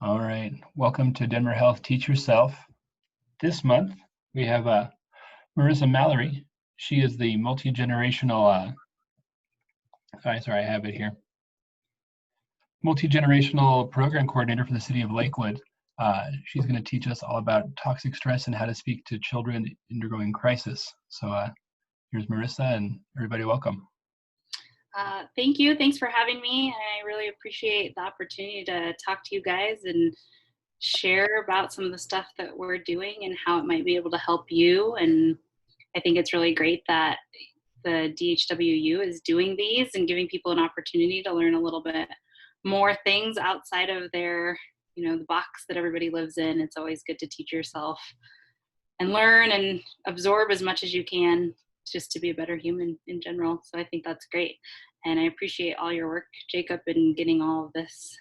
All right. Welcome to Denver Health Teach Yourself. This month, we have Marissa Mallory. She is the multi-generational, I have it here. Multi-generational program coordinator for the city of Lakewood. She's going to teach us all about toxic stress and how to speak to children undergoing crisis. So here's Marissa, and everybody welcome. Thank you. Thanks for having me. I really appreciate the opportunity to talk to you guys and share about some of the stuff that we're doing and how it might be able to help you. And I think it's really great that the DHWU is doing these and giving people an opportunity to learn a little bit more things outside of their, the box that everybody lives in. It's always good to teach yourself and learn and absorb as much as you can just to be a better human in general. So I think that's great. And I appreciate all your work, Jacob, in getting all of this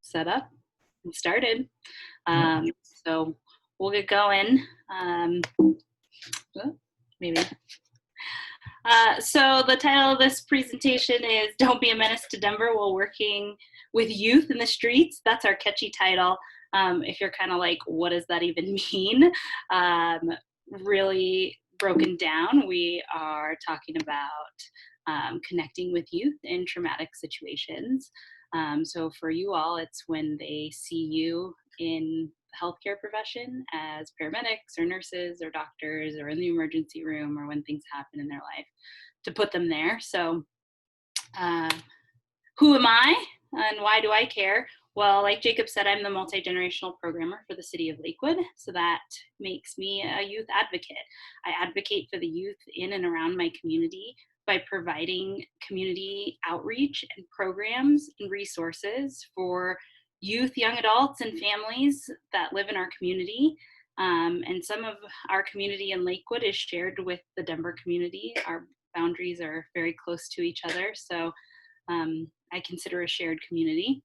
set up and started. So we'll get going. So the title of this presentation is Don't Be a Menace to Denver While Working with Youth in the Streets. That's our catchy title. If you're kind of like, what does that even mean? Really broken down, we are talking about connecting with youth in traumatic situations. So for you all, it's when they see you in the healthcare profession as paramedics or nurses or doctors or in the emergency room or when things happen in their life, to put them there. So who am I and why do I care? Well, like Jacob said, I'm the multi-generational programmer for the city of Lakewood, so that makes me a youth advocate. I advocate for the youth in and around my community by providing community outreach and programs and resources for youth, young adults, and families that live in our community. And some of our community in Lakewood is shared with the Denver community. Our boundaries are very close to each other, so I consider a shared community.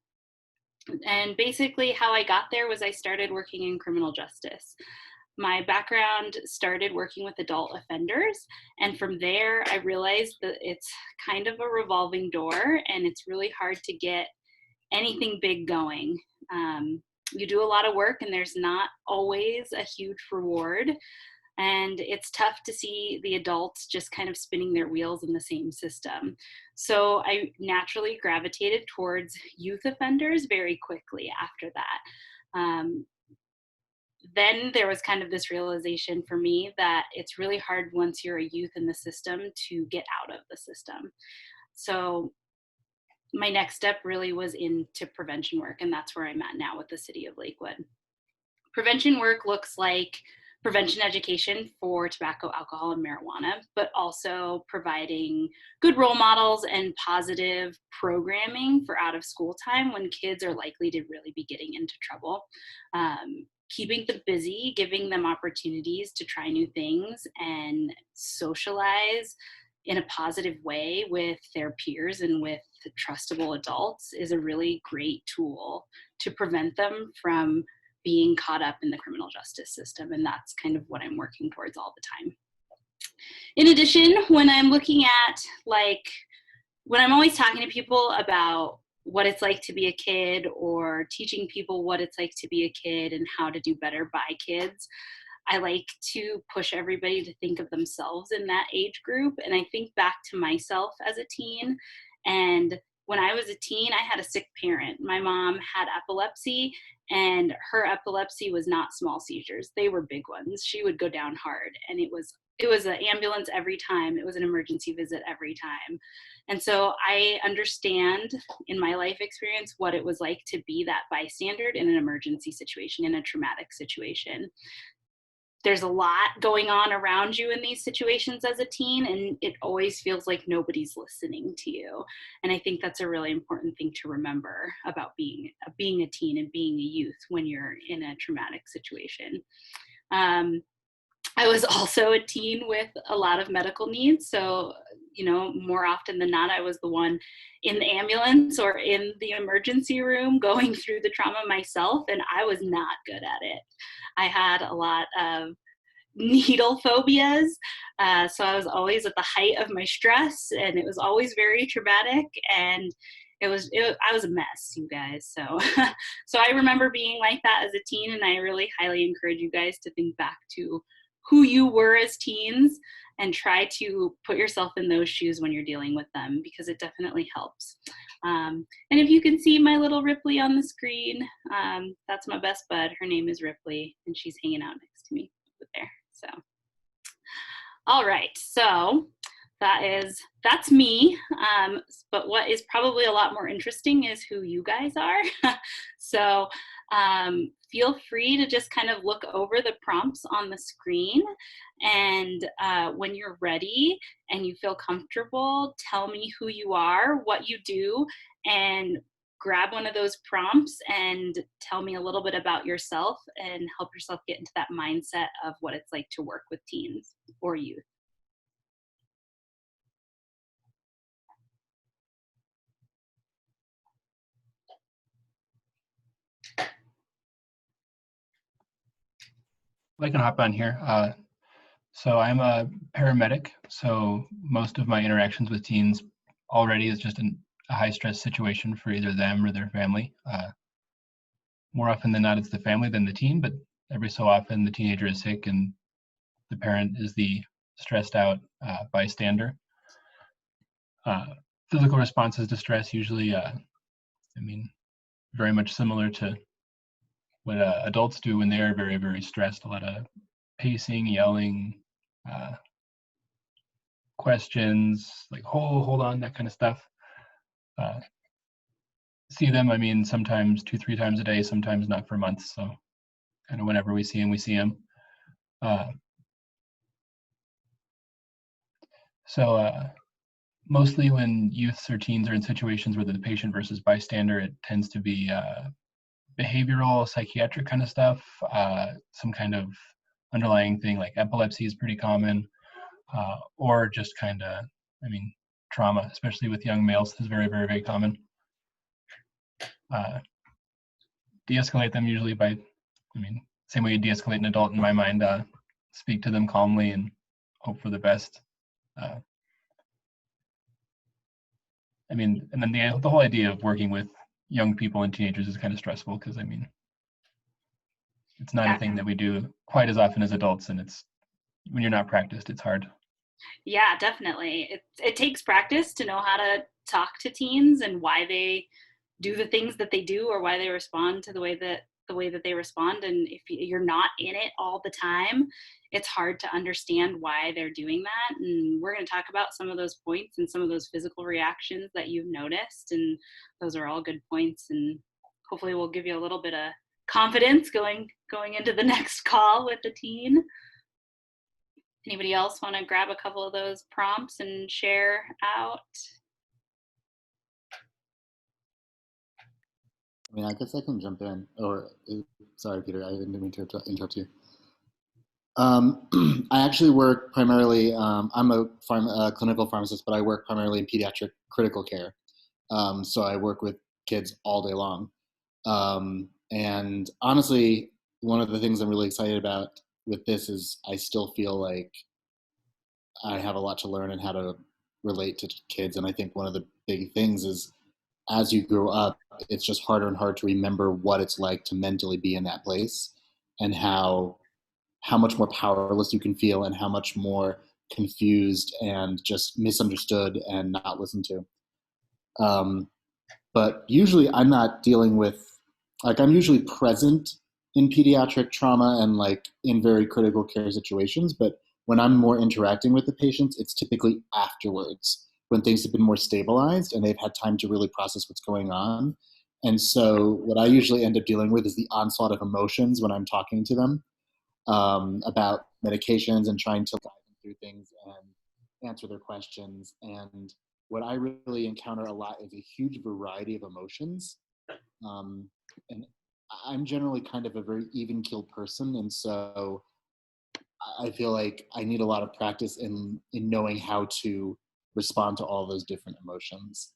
And basically how I got there was I started working in criminal justice. My background started working with adult offenders, and from there I realized that it's kind of a revolving door and it's really hard to get anything big going. You do a lot of work and there's not always a huge reward, and it's tough to see the adults just kind of spinning their wheels in the same system. So I naturally gravitated towards youth offenders very quickly after that. Then there was kind of this realization for me that it's really hard once you're a youth in the system to get out of the system. So my next step really was into prevention work, and that's where I'm at now with the city of Lakewood. Prevention work looks like prevention education for tobacco, alcohol, and marijuana, but also providing good role models and positive programming for out of school time when kids are likely to really be getting into trouble. Keeping them busy, giving them opportunities to try new things and socialize in a positive way with their peers and with trustable adults is a really great tool to prevent them from being caught up in the criminal justice system. And that's kind of what I'm working towards all the time. In addition, when I'm looking at when I'm always talking to people about what it's like to be a kid or teaching people what it's like to be a kid and how to do better by kids, I like to push everybody to think of themselves in that age group. And I think back to myself as a teen. And when I was a teen, I had a sick parent. My mom had epilepsy, and her epilepsy was not small seizures. They were big ones. She would go down hard, and it was an ambulance every time. It was an emergency visit every time. And so I understand in my life experience what it was like to be that bystander in an emergency situation, in a traumatic situation. There's a lot going on around you in these situations as a teen, and it always feels like nobody's listening to you. And I think that's a really important thing to remember about being a teen and being a youth when you're in a traumatic situation. I was also a teen with a lot of medical needs. So, more often than not, I was the one in the ambulance or in the emergency room going through the trauma myself, and I was not good at it. I had a lot of needle phobias. So I was always at the height of my stress, and it was always very traumatic. And I was a mess, you guys. So, so I remember being like that as a teen, and I really highly encourage you guys to think back to who you were as teens and try to put yourself in those shoes when you're dealing with them, because it definitely helps. And if you can see my little Ripley on the screen, that's my best bud. Her name is Ripley, and she's hanging out next to me over there. So, all right. So that's me. But what is probably a lot more interesting is who you guys are. So feel free to just kind of look over the prompts on the screen, and when you're ready and you feel comfortable, tell me who you are, what you do, and grab one of those prompts and tell me a little bit about yourself and help yourself get into that mindset of what it's like to work with teens or youth. I can hop on here. So I'm a paramedic, so most of my interactions with teens already is just a high stress situation for either them or their family. More often than not, it's the family than the teen, but every so often the teenager is sick and the parent is the stressed out bystander. Physical responses to stress usually, very much similar to what adults do when they are very, very stressed. A lot of pacing, yelling, questions, like hold on, that kind of stuff. See them, sometimes 2-3 times a day, sometimes not for months. So kind of whenever we see them, we see them. So mostly when youths or teens are in situations where they're the patient versus bystander, it tends to be behavioral, psychiatric kind of stuff. Some kind of underlying thing like epilepsy is pretty common, or just kind of, trauma, especially with young males, is very, very, very common. De-escalate them usually by, same way you de-escalate an adult in my mind, speak to them calmly and hope for the best. And then the whole idea of working with young people and teenagers is kind of stressful because, it's not a thing that we do quite as often as adults, and it's, when you're not practiced, it's hard. Yeah, definitely. It takes practice to know how to talk to teens and why they do the things that they do, or why they respond to the way that they respond. And if you're not in it all the time, it's hard to understand why they're doing that. And we're going to talk about some of those points and some of those physical reactions that you've noticed. And those are all good points. And hopefully we'll give you a little bit of confidence going into the next call with the teen. Anybody else want to grab a couple of those prompts and share out? I guess I can jump in. Sorry, Peter, I didn't mean to interrupt you. I actually work primarily, I'm a clinical pharmacist, but I work primarily in pediatric critical care. So I work with kids all day long. And honestly, one of the things I'm really excited about with this is I still feel like I have a lot to learn and how to relate to kids. And I think one of the big things is, as you grow up, it's just harder and harder to remember what it's like to mentally be in that place, and how much more powerless you can feel, and how much more confused and just misunderstood and not listened to. But usually I'm not dealing with, I'm usually present in pediatric trauma and in very critical care situations, but when I'm more interacting with the patients, it's typically afterwards, when things have been more stabilized and they've had time to really process what's going on. And so what I usually end up dealing with is the onslaught of emotions when I'm talking to them about medications and trying to guide them through things and answer their questions. And what I really encounter a lot is a huge variety of emotions. And I'm generally kind of a very even-keeled person, and so I feel like I need a lot of practice in knowing how to respond to all those different emotions,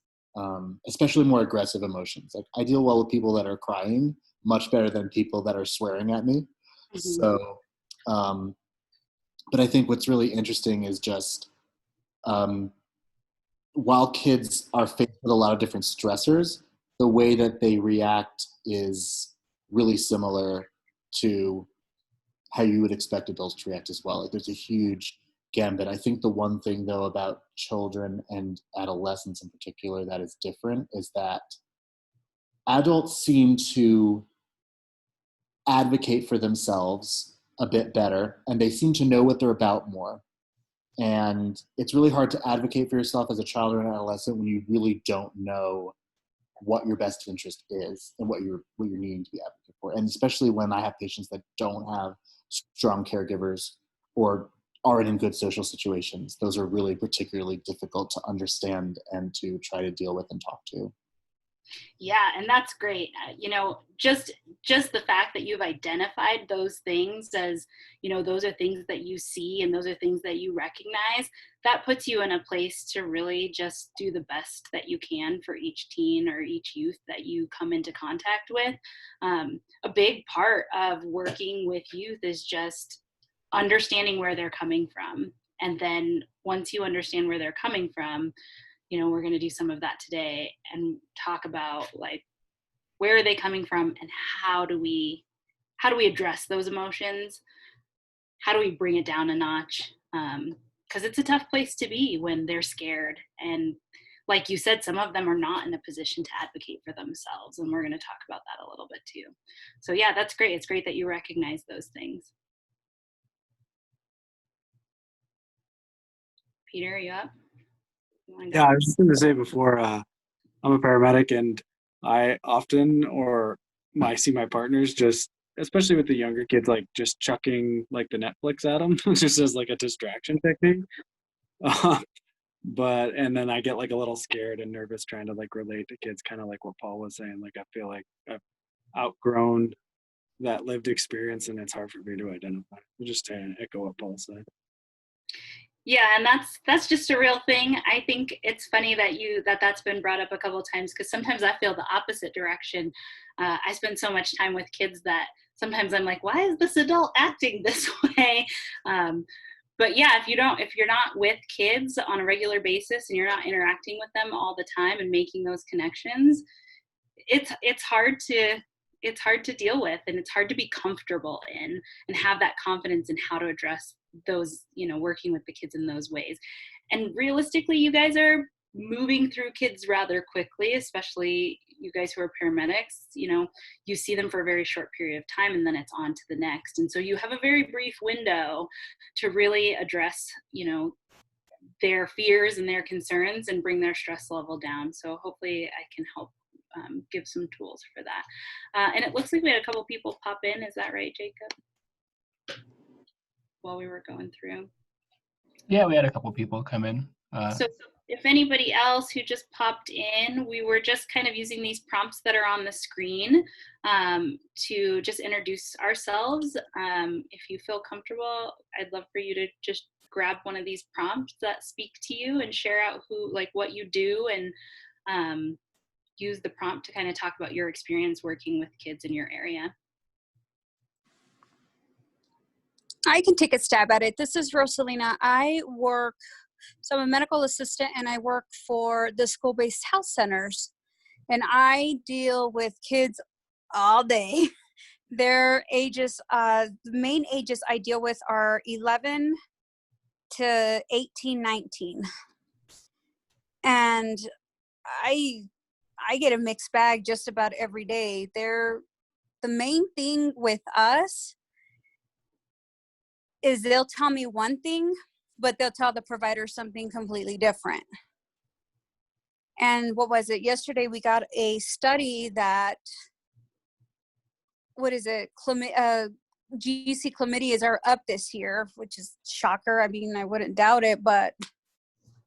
especially more aggressive emotions. I deal well with people that are crying much better than people that are swearing at me. Mm-hmm. So, but I think what's really interesting is just while kids are faced with a lot of different stressors, the way that they react is really similar to how you would expect adults to react as well. Like there's a huge gambit. I think the one thing though about children and adolescents in particular that is different is that adults seem to advocate for themselves a bit better, and they seem to know what they're about more. And it's really hard to advocate for yourself as a child or an adolescent when you really don't know what your best interest is and what you're needing to be advocated for. And especially when I have patients that don't have strong caregivers or aren't in good social situations, those are really particularly difficult to understand and to try to deal with and talk to. Yeah, and that's great. Just the fact that you've identified those things as, those are things that you see and those are things that you recognize, that puts you in a place to really just do the best that you can for each teen or each youth that you come into contact with. A big part of working with youth is just understanding where they're coming from. And then once you understand where they're coming from, we're going to do some of that today and talk about like, where are they coming from and how do we address those emotions? How do we bring it down a notch? Because it's a tough place to be when they're scared. And like you said, some of them are not in a position to advocate for themselves. And we're going to talk about that a little bit too. So yeah, that's great. It's great that you recognize those things. Peter, are you up? Yeah, I was just going to say before, I'm a paramedic, and I often, I see my partners just, especially with the younger kids, like just chucking like the Netflix at them, just as like a distraction technique. And then I get like a little scared and nervous trying to like relate to kids, kind of like what Paul was saying. Like I feel like I've outgrown that lived experience, and it's hard for me to identify. Just to echo what Paul said. Yeah, and that's just a real thing. I think it's funny that that's been brought up a couple of times, because sometimes I feel the opposite direction. I spend so much time with kids that sometimes I'm like, why is this adult acting this way? But yeah, if you're not with kids on a regular basis and you're not interacting with them all the time and making those connections, it's hard to deal with, and it's hard to be comfortable in and have that confidence in how to address those, working with the kids in those ways. And realistically, you guys are moving through kids rather quickly, especially you guys who are paramedics. You see them for a very short period of time and then it's on to the next. And so you have a very brief window to really address, their fears and their concerns and bring their stress level down. So hopefully I can help give some tools for that. And it looks like we had a couple people pop in. Is that right, Jacob? While we were going through. Yeah, we had a couple people come in. So if anybody else who just popped in, we were just kind of using these prompts that are on the screen to just introduce ourselves. If you feel comfortable, I'd love for you to just grab one of these prompts that speak to you and share out what you do, and use the prompt to kind of talk about your experience working with kids in your area. I can take a stab at it. This is Rosalina. I'm a medical assistant, and I work for the school-based health centers. And I deal with kids all day. Their ages, the main ages I deal with are 11 to 18, 19. And I get a mixed bag just about every day. The main thing with us is they'll tell me one thing, but they'll tell the provider something completely different. And what was it? Yesterday we got a study that, GC chlamydias are up this year, which is shocker. I mean, I wouldn't doubt it, but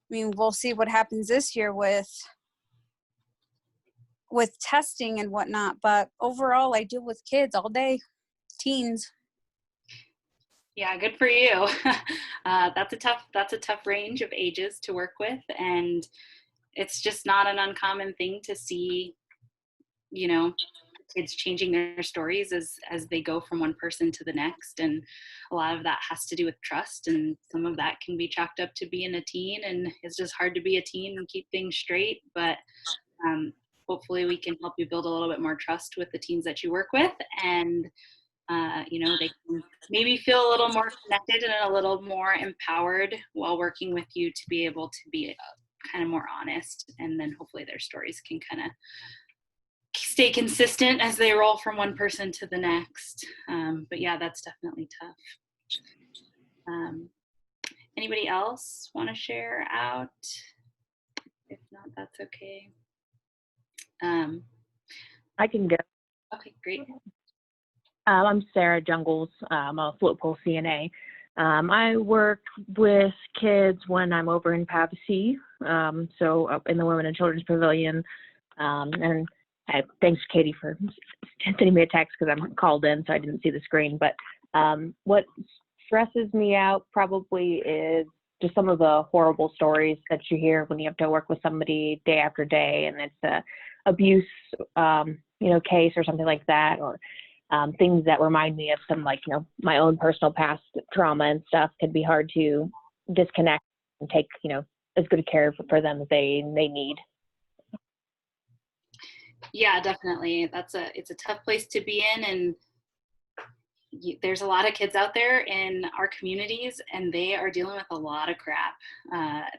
we'll see what happens this year with testing and whatnot. But overall, I deal with kids all day, teens. Yeah, good for you. That's a tough range of ages to work with, and it's just not an uncommon thing to see, kids changing their stories as they go from one person to the next. And a lot of that has to do with trust. And some of that can be chalked up to being a teen, and it's just hard to be a teen and keep things straight. But hopefully we can help you build a little bit more trust with the teens that you work with. And they can maybe feel a little more connected and a little more empowered while working with you to be able to be kind of more honest. And then hopefully their stories can kind of stay consistent as they roll from one person to the next. But yeah, that's definitely tough. Anybody else want to share out? If not, that's okay. I can go. Okay, great. I'm Sarah Jungles. I'm a float pool CNA. I work with kids when I'm over in PAVC, so up in the Women and Children's Pavilion. And thanks, Katie, for sending me a text because I'm called in, so I didn't see the screen. But what stresses me out probably is just some of the horrible stories that you hear when you have to work with somebody day after day, and it's a abuse, case or something like that, or things that remind me of some, my own personal past trauma and stuff can be hard to disconnect and take, as good a care for them as they need. Yeah, definitely. It's a tough place to be in, and there's a lot of kids out there in our communities, and they are dealing with a lot of crap.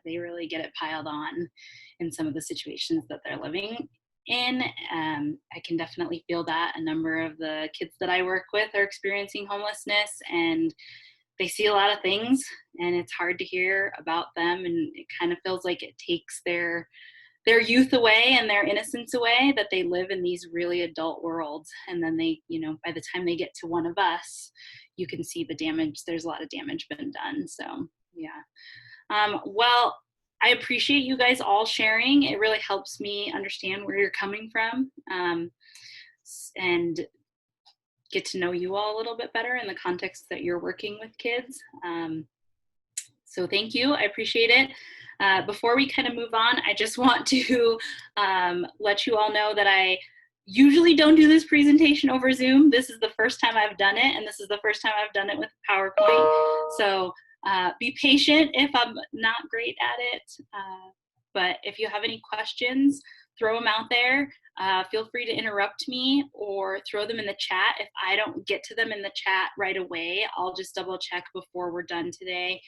They really get it piled on in some of the situations that they're living in. I can definitely feel that. A number of the kids that I work with are experiencing homelessness, and they see a lot of things, and it's hard to hear about them, and it kind of feels like it takes their youth away and their innocence away, that they live in these really adult worlds. And then they, by the time they get to one of us, you can see the damage. There's a lot of damage been done. So yeah. Well, I appreciate you guys all sharing. It really helps me understand where you're coming from, and get to know you all a little bit better in the context that you're working with kids. So thank you. I appreciate it. Before we kind of move on, I just want to let you all know that I usually don't do this presentation over Zoom. This is the first time I've done it, and this is the first time I've done it with PowerPoint. So be patient if I'm not great at it. But if you have any questions, throw them out there. Feel free to interrupt me or throw them in the chat. If I don't get to them in the chat right away, I'll just double check before we're done today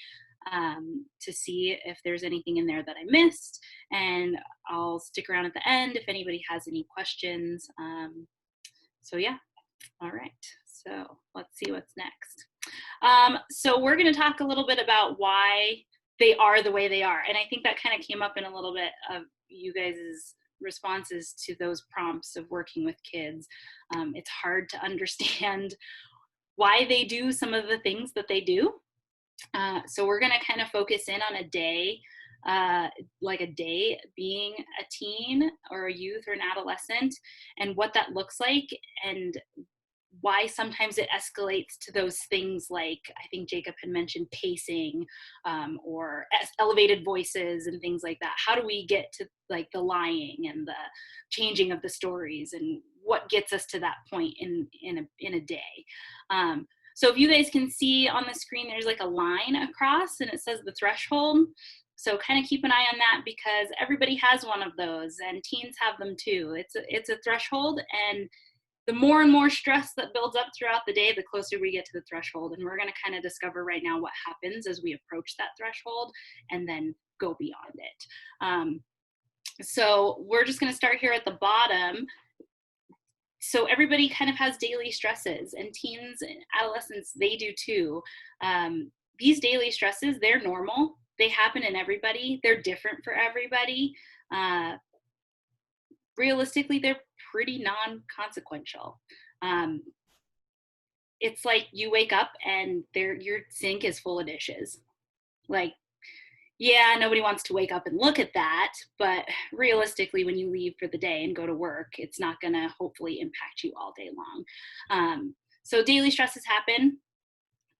to see if there's anything in there that I missed, and I'll stick around at the end if anybody has any questions. So yeah, all right, so let's see what's next. So we're going to talk a little bit about why they are the way they are, and I think that kind of came up in a little bit of you guys' responses to those prompts of working with kids. It's hard to understand why they do some of the things that they do. So we're going to kind of focus in on a day, like a day being a teen or a youth or an adolescent, and what that looks like, and why sometimes it escalates to those things like, I think Jacob had mentioned, pacing, or elevated voices and things like that. How do we get to like the lying and the changing of the stories, and what gets us to that point in a day? So if you guys can see on the screen, there's like a line across and it says the threshold. So kind of keep an eye on that, because everybody has one of those, and teens have them too. It's a threshold, and the more and more stress that builds up throughout the day, the closer we get to the threshold. And we're going to kind of discover right now what happens as we approach that threshold and then go beyond it. So we're just going to start here at the bottom. So everybody kind of has daily stresses, and teens and adolescents, they do too. These daily stresses, they're normal. They happen in everybody. They're different for everybody. Realistically, they're pretty non-consequential. It's like you wake up and your sink is full of dishes. Like, yeah, nobody wants to wake up and look at that, but realistically, when you leave for the day and go to work, it's not going to hopefully impact you all day long. So daily stresses happen.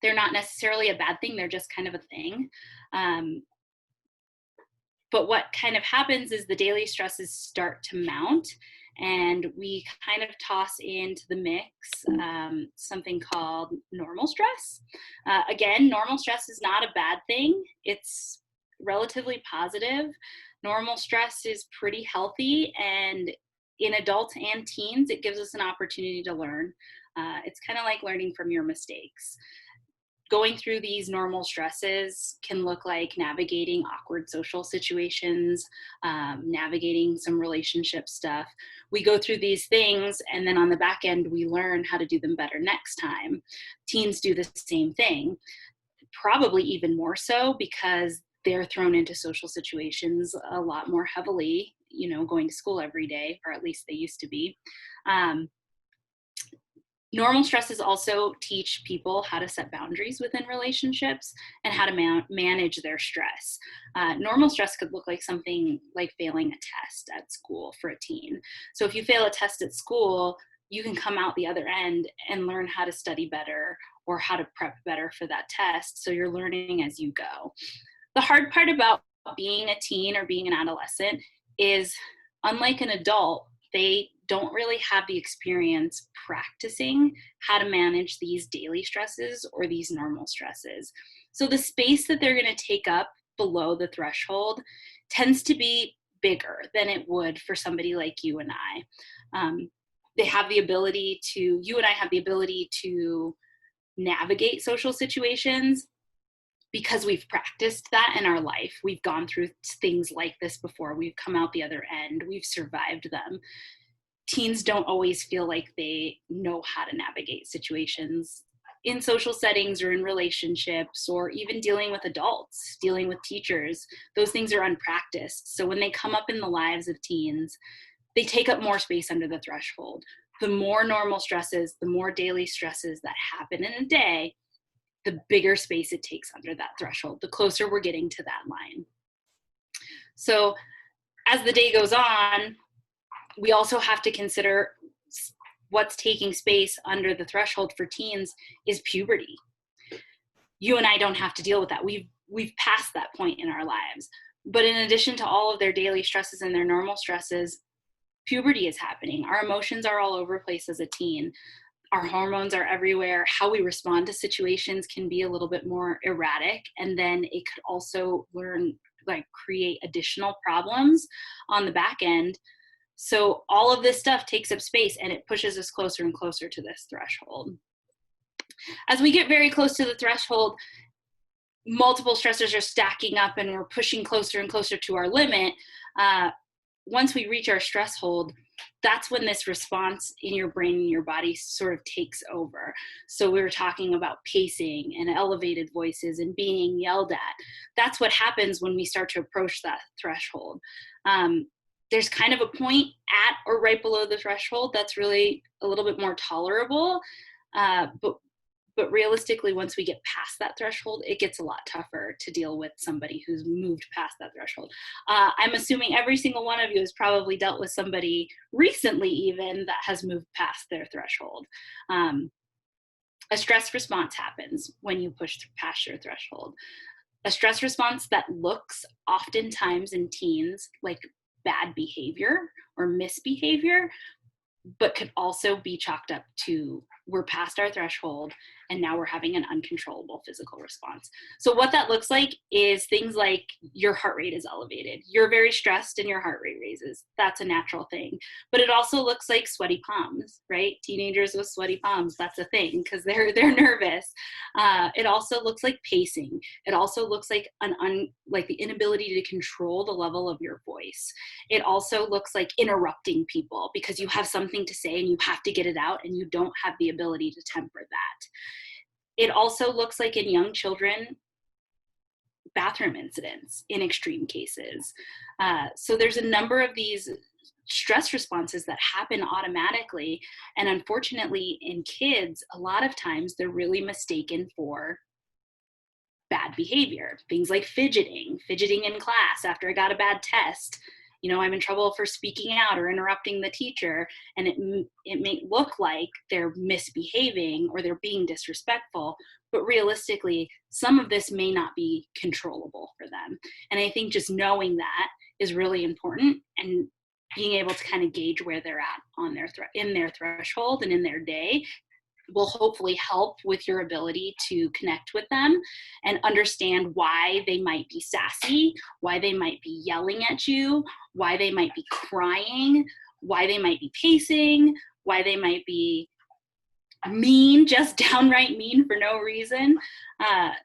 They're not necessarily a bad thing. They're just kind of a thing. But what kind of happens is the daily stresses start to mount, and we kind of toss into the mix something called normal stress. Again, normal stress is not a bad thing. It's relatively positive. Normal stress is pretty healthy, and in adults and teens, it gives us an opportunity to learn. It's kind of like learning from your mistakes. Going through these normal stresses can look like navigating awkward social situations, navigating some relationship stuff. We go through these things, and then on the back end, we learn how to do them better next time. Teens do the same thing, probably even more so because they're thrown into social situations a lot more heavily, you know, going to school every day, or at least they used to be. Normal stresses also teach people how to set boundaries within relationships and how to manage their stress. Normal stress could look like something like failing a test at school for a teen. So if you fail a test at school, you can come out the other end and learn how to study better or how to prep better for that test. So you're learning as you go. The hard part about being a teen or being an adolescent is, unlike an adult, they don't really have the experience practicing how to manage these daily stresses or these normal stresses. So the space that they're going to take up below the threshold tends to be bigger than it would for somebody like you and I. They have the ability to, you and I have the ability to navigate social situations because we've practiced that in our life. We've gone through things like this before. We've come out the other end. We've survived them. Teens don't always feel like they know how to navigate situations in social settings or in relationships, or even dealing with adults, dealing with teachers. Those things are unpracticed. So when they come up in the lives of teens, they take up more space under the threshold. The more normal stresses, the more daily stresses that happen in a day, the bigger space it takes under that threshold, the closer we're getting to that line. So as the day goes on, we also have to consider what's taking space under the threshold for teens is puberty. You and I don't have to deal with that. We've passed that point in our lives. But in addition to all of their daily stresses and their normal stresses, puberty is happening. Our emotions are all over the place as a teen. Our hormones are everywhere. How we respond to situations can be a little bit more erratic. And then it could also create additional problems on the back end. So all of this stuff takes up space, and it pushes us closer and closer to this threshold. As we get very close to the threshold, multiple stressors are stacking up and we're pushing closer and closer to our limit. Once we reach our stress hold, that's when this response in your brain and your body sort of takes over. So we were talking about pacing and elevated voices and being yelled at. That's what happens when we start to approach that threshold. There's kind of a point at or right below the threshold that's really a little bit more tolerable. But realistically, once we get past that threshold, it gets a lot tougher to deal with somebody who's moved past that threshold. I'm assuming every single one of you has probably dealt with somebody recently even that has moved past their threshold. A stress response happens when you push past your threshold. A stress response that looks oftentimes in teens like bad behavior or misbehavior, but could also be chalked up to we're past our threshold and now we're having an uncontrollable physical response. So what that looks like is things like your heart rate is elevated. You're very stressed and your heart rate raises. That's a natural thing. But it also looks like sweaty palms, right? Teenagers with sweaty palms, that's a thing because they're nervous. It also looks like pacing. It also looks like like the inability to control the level of your voice. It also looks like interrupting people because you have something to say and you have to get it out and you don't have the ability to temper that. It also looks like in young children, bathroom incidents in extreme cases. So there's a number of these stress responses that happen automatically. And unfortunately in kids, a lot of times they're really mistaken for bad behavior. Things like fidgeting in class after I got a bad test. You know, I'm in trouble for speaking out or interrupting the teacher, and it may look like they're misbehaving or they're being disrespectful, but realistically, some of this may not be controllable for them. And I think just knowing that is really important. And being able to kind of gauge where they're at on their in their threshold and in their day will hopefully help with your ability to connect with them and understand why they might be sassy, why they might be yelling at you, why they might be crying, why they might be pacing, why they might be mean, just downright mean for no reason.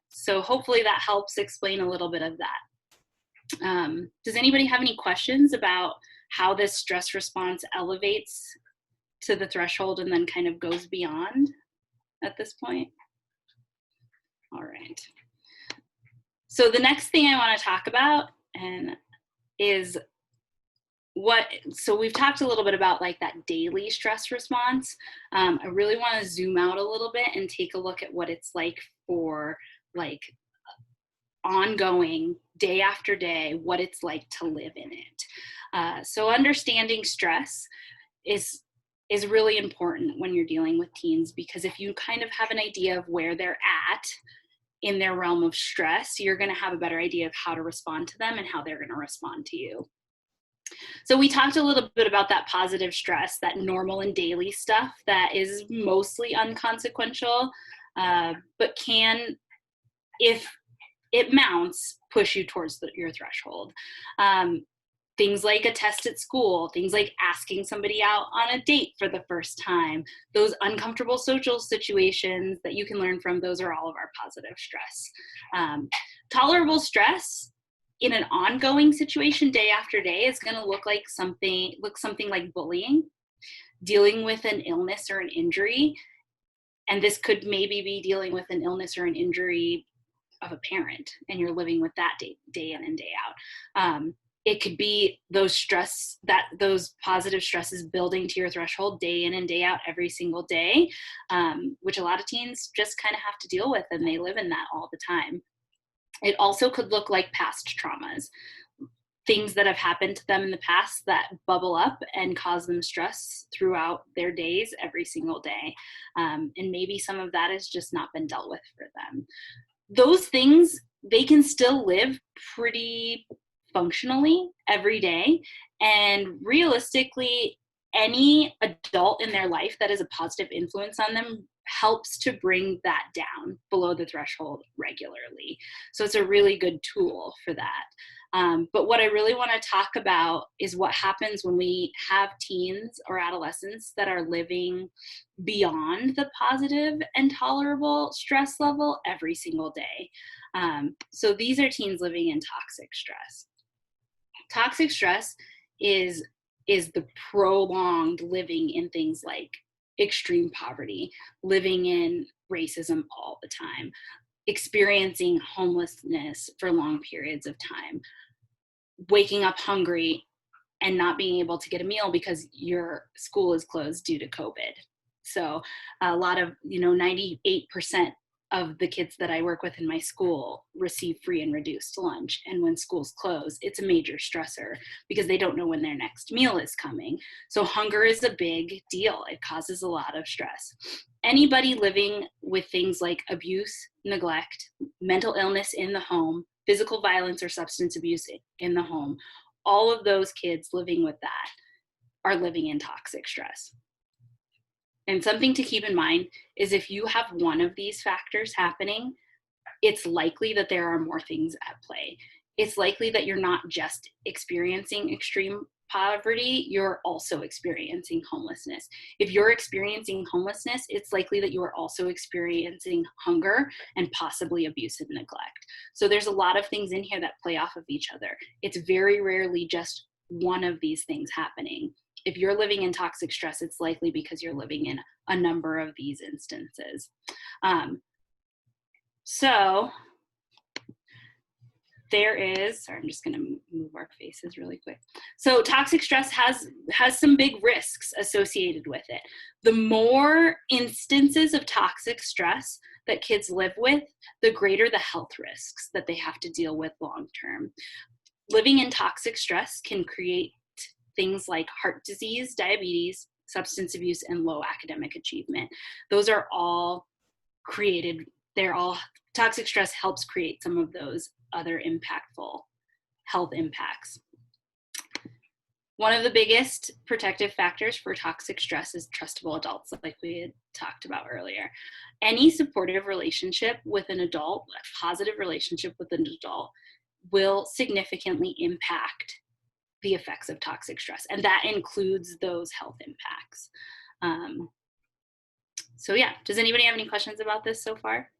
So hopefully that helps explain a little bit of that. Does anybody have any questions about how this stress response elevates to the threshold and then kind of goes beyond at this point? All right. So the next thing I want to talk about is so we've talked a little bit about like that daily stress response. I really want to zoom out a little bit and take a look at what it's like for like ongoing day after day, what it's like to live in it. So understanding stress is really important when you're dealing with teens, because if you kind of have an idea of where they're at in their realm of stress, you're going to have a better idea of how to respond to them and how they're going to respond to you. So we talked a little bit about that positive stress, that normal and daily stuff that is mostly unconsequential, but can, if it mounts, push you towards your threshold. Things like a test at school, things like asking somebody out on a date for the first time, those uncomfortable social situations that you can learn from, those are all of our positive stress. Tolerable stress in an ongoing situation day after day is going to look something like bullying, dealing with an illness or an injury, and this could maybe be dealing with an illness or an injury of a parent, and you're living with that day in and day out. It could be those positive stresses building to your threshold day in and day out every single day, which a lot of teens just kind of have to deal with, and they live in that all the time. It also could look like past traumas, things that have happened to them in the past that bubble up and cause them stress throughout their days every single day. And maybe some of that has just not been dealt with for them. Those things, they can still live pretty functionally every day, and realistically any adult in their life that is a positive influence on them helps to bring that down below the threshold regularly. So it's a really good tool for that. But what I really want to talk about is what happens when we have teens or adolescents that are living beyond the positive and tolerable stress level every single day. So these are teens living in toxic stress. Toxic stress is the prolonged living in things like extreme poverty, living in racism all the time, experiencing homelessness for long periods of time, waking up hungry and not being able to get a meal because your school is closed due to COVID. So a lot of, 98% of the kids that I work with in my school receive free and reduced lunch. And when schools close, it's a major stressor because they don't know when their next meal is coming. So hunger is a big deal. It causes a lot of stress. Anybody living with things like abuse, neglect, mental illness in the home, physical violence or substance abuse in the home, all of those kids living with that are living in toxic stress. And something to keep in mind is if you have one of these factors happening, it's likely that there are more things at play. It's likely that you're not just experiencing extreme poverty, you're also experiencing homelessness. If you're experiencing homelessness, it's likely that you are also experiencing hunger and possibly abuse and neglect. So there's a lot of things in here that play off of each other. It's very rarely just one of these things happening. If you're living in toxic stress, it's likely because you're living in a number of these instances. So there is, sorry, I'm just going to move our faces really quick. So toxic stress has some big risks associated with it. The more instances of toxic stress that kids live with, the greater the health risks that they have to deal with long term. Living in toxic stress can create things like heart disease, diabetes, substance abuse, and low academic achievement. Those are all created, toxic stress helps create some of those other impactful health impacts. One of the biggest protective factors for toxic stress is trustable adults, like we had talked about earlier. Any supportive relationship with an adult, a positive relationship with an adult, will significantly impact the effects of toxic stress, and that includes those health impacts. So yeah, does anybody have any questions about this so far?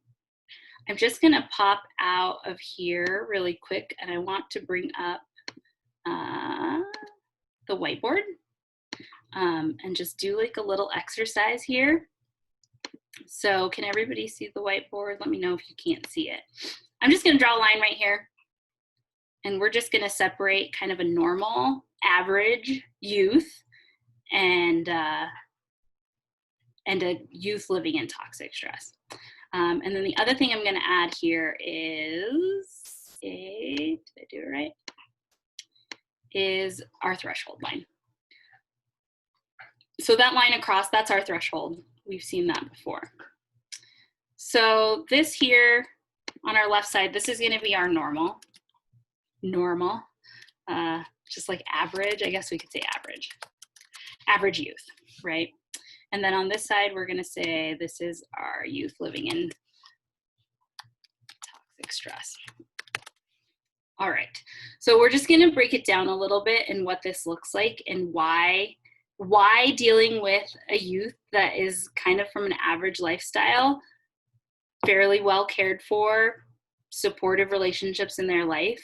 I'm just gonna pop out of here really quick, and I want to bring up the whiteboard and just do like a little exercise here. So can everybody see the whiteboard? Let me know if you can't see it. I'm just gonna draw a line right here, and we're just gonna separate kind of a normal, average youth and a youth living in toxic stress. And then the other thing I'm gonna add here is did I do it right? Is our threshold line. So that line across, that's our threshold. We've seen that before. So this here on our left side, this is gonna be our normal, just like average, I guess we could say average youth, right? And then on this side, we're gonna say this is our youth living in toxic stress. All right, so we're just gonna break it down a little bit and what this looks like and why dealing with a youth that is kind of from an average lifestyle, fairly well cared for, supportive relationships in their life,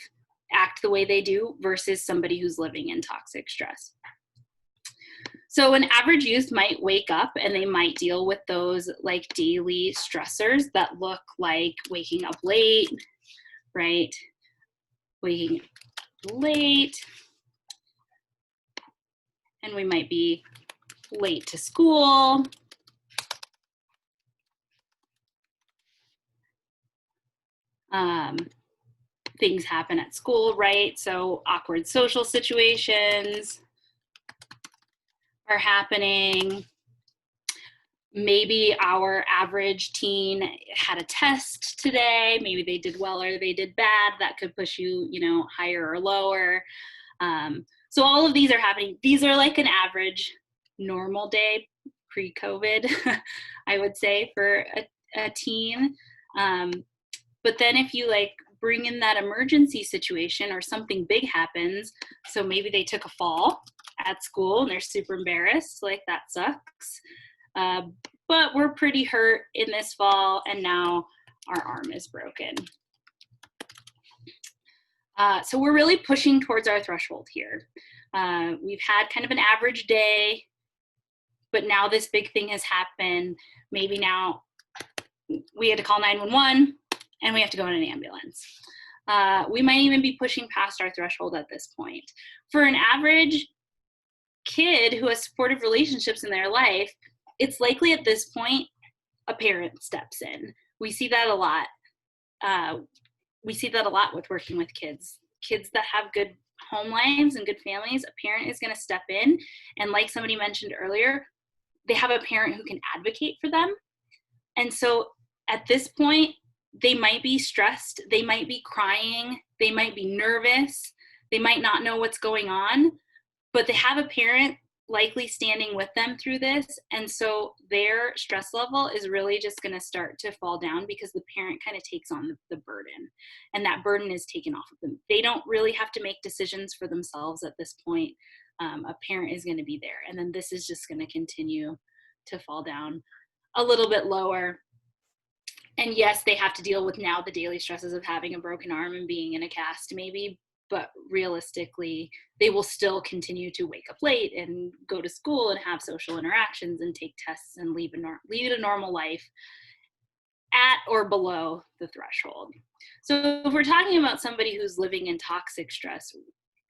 act the way they do versus somebody who's living in toxic stress. So an average youth might wake up and they might deal with those like daily stressors that look like waking up late, right? Waking up late, and we might be late to school. Things happen at school, right? So awkward social situations are happening. Maybe our average teen had a test today. Maybe they did well or they did bad. That could push you, higher or lower. So all of these are happening. These are like an average normal day pre-COVID, I would say, for a teen. But then if you like bring in that emergency situation or something big happens, so maybe they took a fall at school and they're super embarrassed, like that sucks. But we're pretty hurt in this fall and now our arm is broken. So we're really pushing towards our threshold here. We've had kind of an average day, but now this big thing has happened. Maybe now we had to call 911 and we have to go in an ambulance. We might even be pushing past our threshold at this point. For an average kid who has supportive relationships in their life, it's likely at this point a parent steps in. We see that a lot. We see that a lot with working with kids. Kids that have good home lives and good families, a parent is gonna step in, and like somebody mentioned earlier, they have a parent who can advocate for them. And so at this point, they might be stressed, they might be crying, they might be nervous, they might not know what's going on, but they have a parent likely standing with them through this. And so their stress level is really just gonna start to fall down because the parent kind of takes on the burden, and that burden is taken off of them. They don't really have to make decisions for themselves at this point. A parent is gonna be there, and then this is just gonna continue to fall down a little bit lower. And yes, they have to deal with now the daily stresses of having a broken arm and being in a cast maybe, but realistically, they will still continue to wake up late and go to school and have social interactions and take tests and lead a normal life at or below the threshold. So if we're talking about somebody who's living in toxic stress,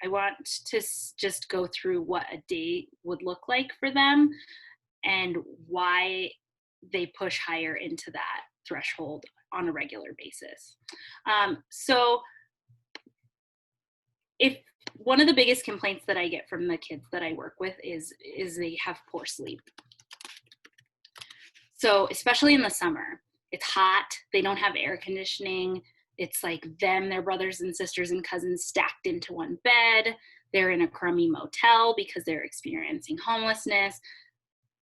I want to just go through what a day would look like for them and why they push higher into that threshold on a regular basis. So if one of the biggest complaints that I get from the kids that I work with is they have poor sleep. So especially in the summer, it's hot, they don't have air conditioning. It's like them, their brothers and sisters and cousins stacked into one bed. they're in a crummy motel because they're experiencing homelessness.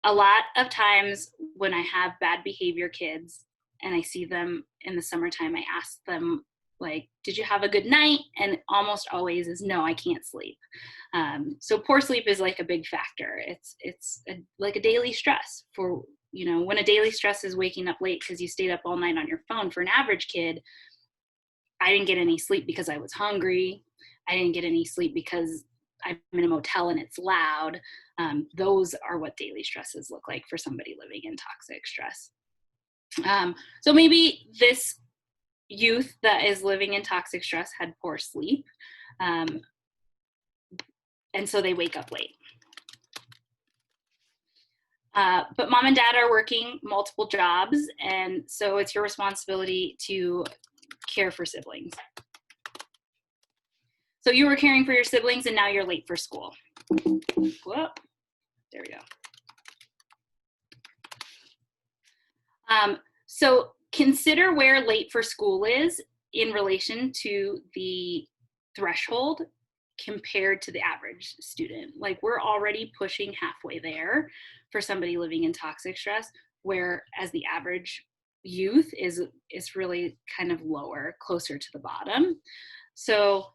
A lot of times when I have bad behavior kids and I see them in the summertime, I ask them, like, did you have a good night? And almost always is, no, I can't sleep. So poor sleep is like a big factor. It's like a daily stress for, you know, when a daily stress is waking up late because you stayed up all night on your phone. For an average kid, I didn't get any sleep because I was hungry. I didn't get any sleep because I'm in a motel and it's loud. Those are what daily stresses look like for somebody living in toxic stress. So maybe this youth that is living in toxic stress had poor sleep, and so they wake up late. But mom and dad are working multiple jobs, and so it's your responsibility to care for siblings. So you were caring for your siblings and now you're late for school. Whoa, there we go. So consider where late for school is in relation to the threshold compared to the average student. Like, we're already pushing halfway there for somebody living in toxic stress, whereas the average youth is really kind of lower, closer to the bottom. So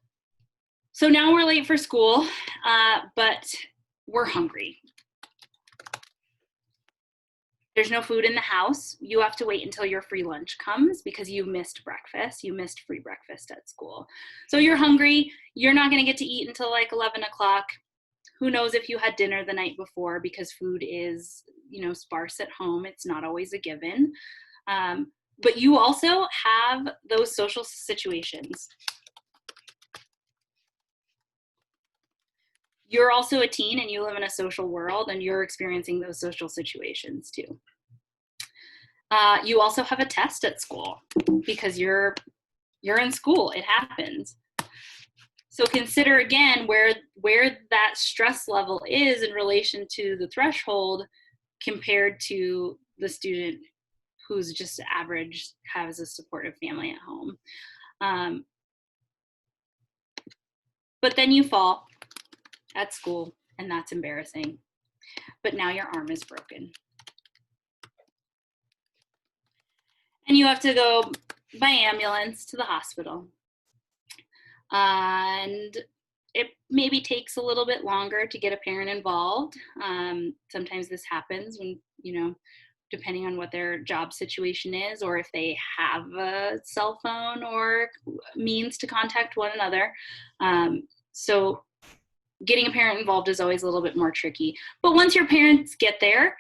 now we're late for school, but we're hungry. There's no food in the house. You have to wait until your free lunch comes because you missed breakfast. You missed free breakfast at school. So you're hungry. You're not going to get to eat until like 11 o'clock. Who knows if you had dinner the night before, because food is, you know, sparse at home. It's not always a given. But you also have those social situations. You're also a teen and you live in a social world and you're experiencing those social situations too. You also have a test at school because you're in school. It happens. So consider again where that stress level is in relation to the threshold compared to the student who's just average, has a supportive family at home. But then you fall at school, and that's embarrassing. But now your arm is broken. And you have to go by ambulance to the hospital. And it maybe takes a little bit longer to get a parent involved. Sometimes this happens when, you know, depending on what their job situation is, or if they have a cell phone or means to contact one another. So getting a parent involved is always a little bit more tricky. But once your parents get there,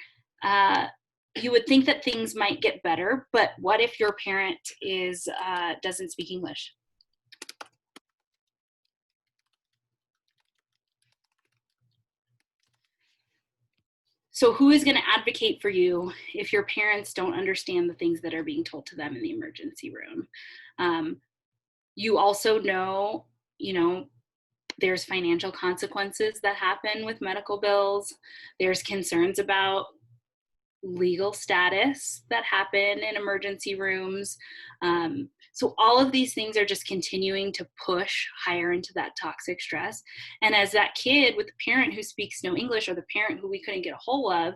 you would think that things might get better. But what if your parent doesn't speak English? So who is going to advocate for you if your parents don't understand the things that are being told to them in the emergency room? You also know, you know, there's financial consequences that happen with medical bills. There's concerns about legal status that happen in emergency rooms. So all of these things are just continuing to push higher into that toxic stress. And as that kid with the parent who speaks no English, or the parent who we couldn't get a hold of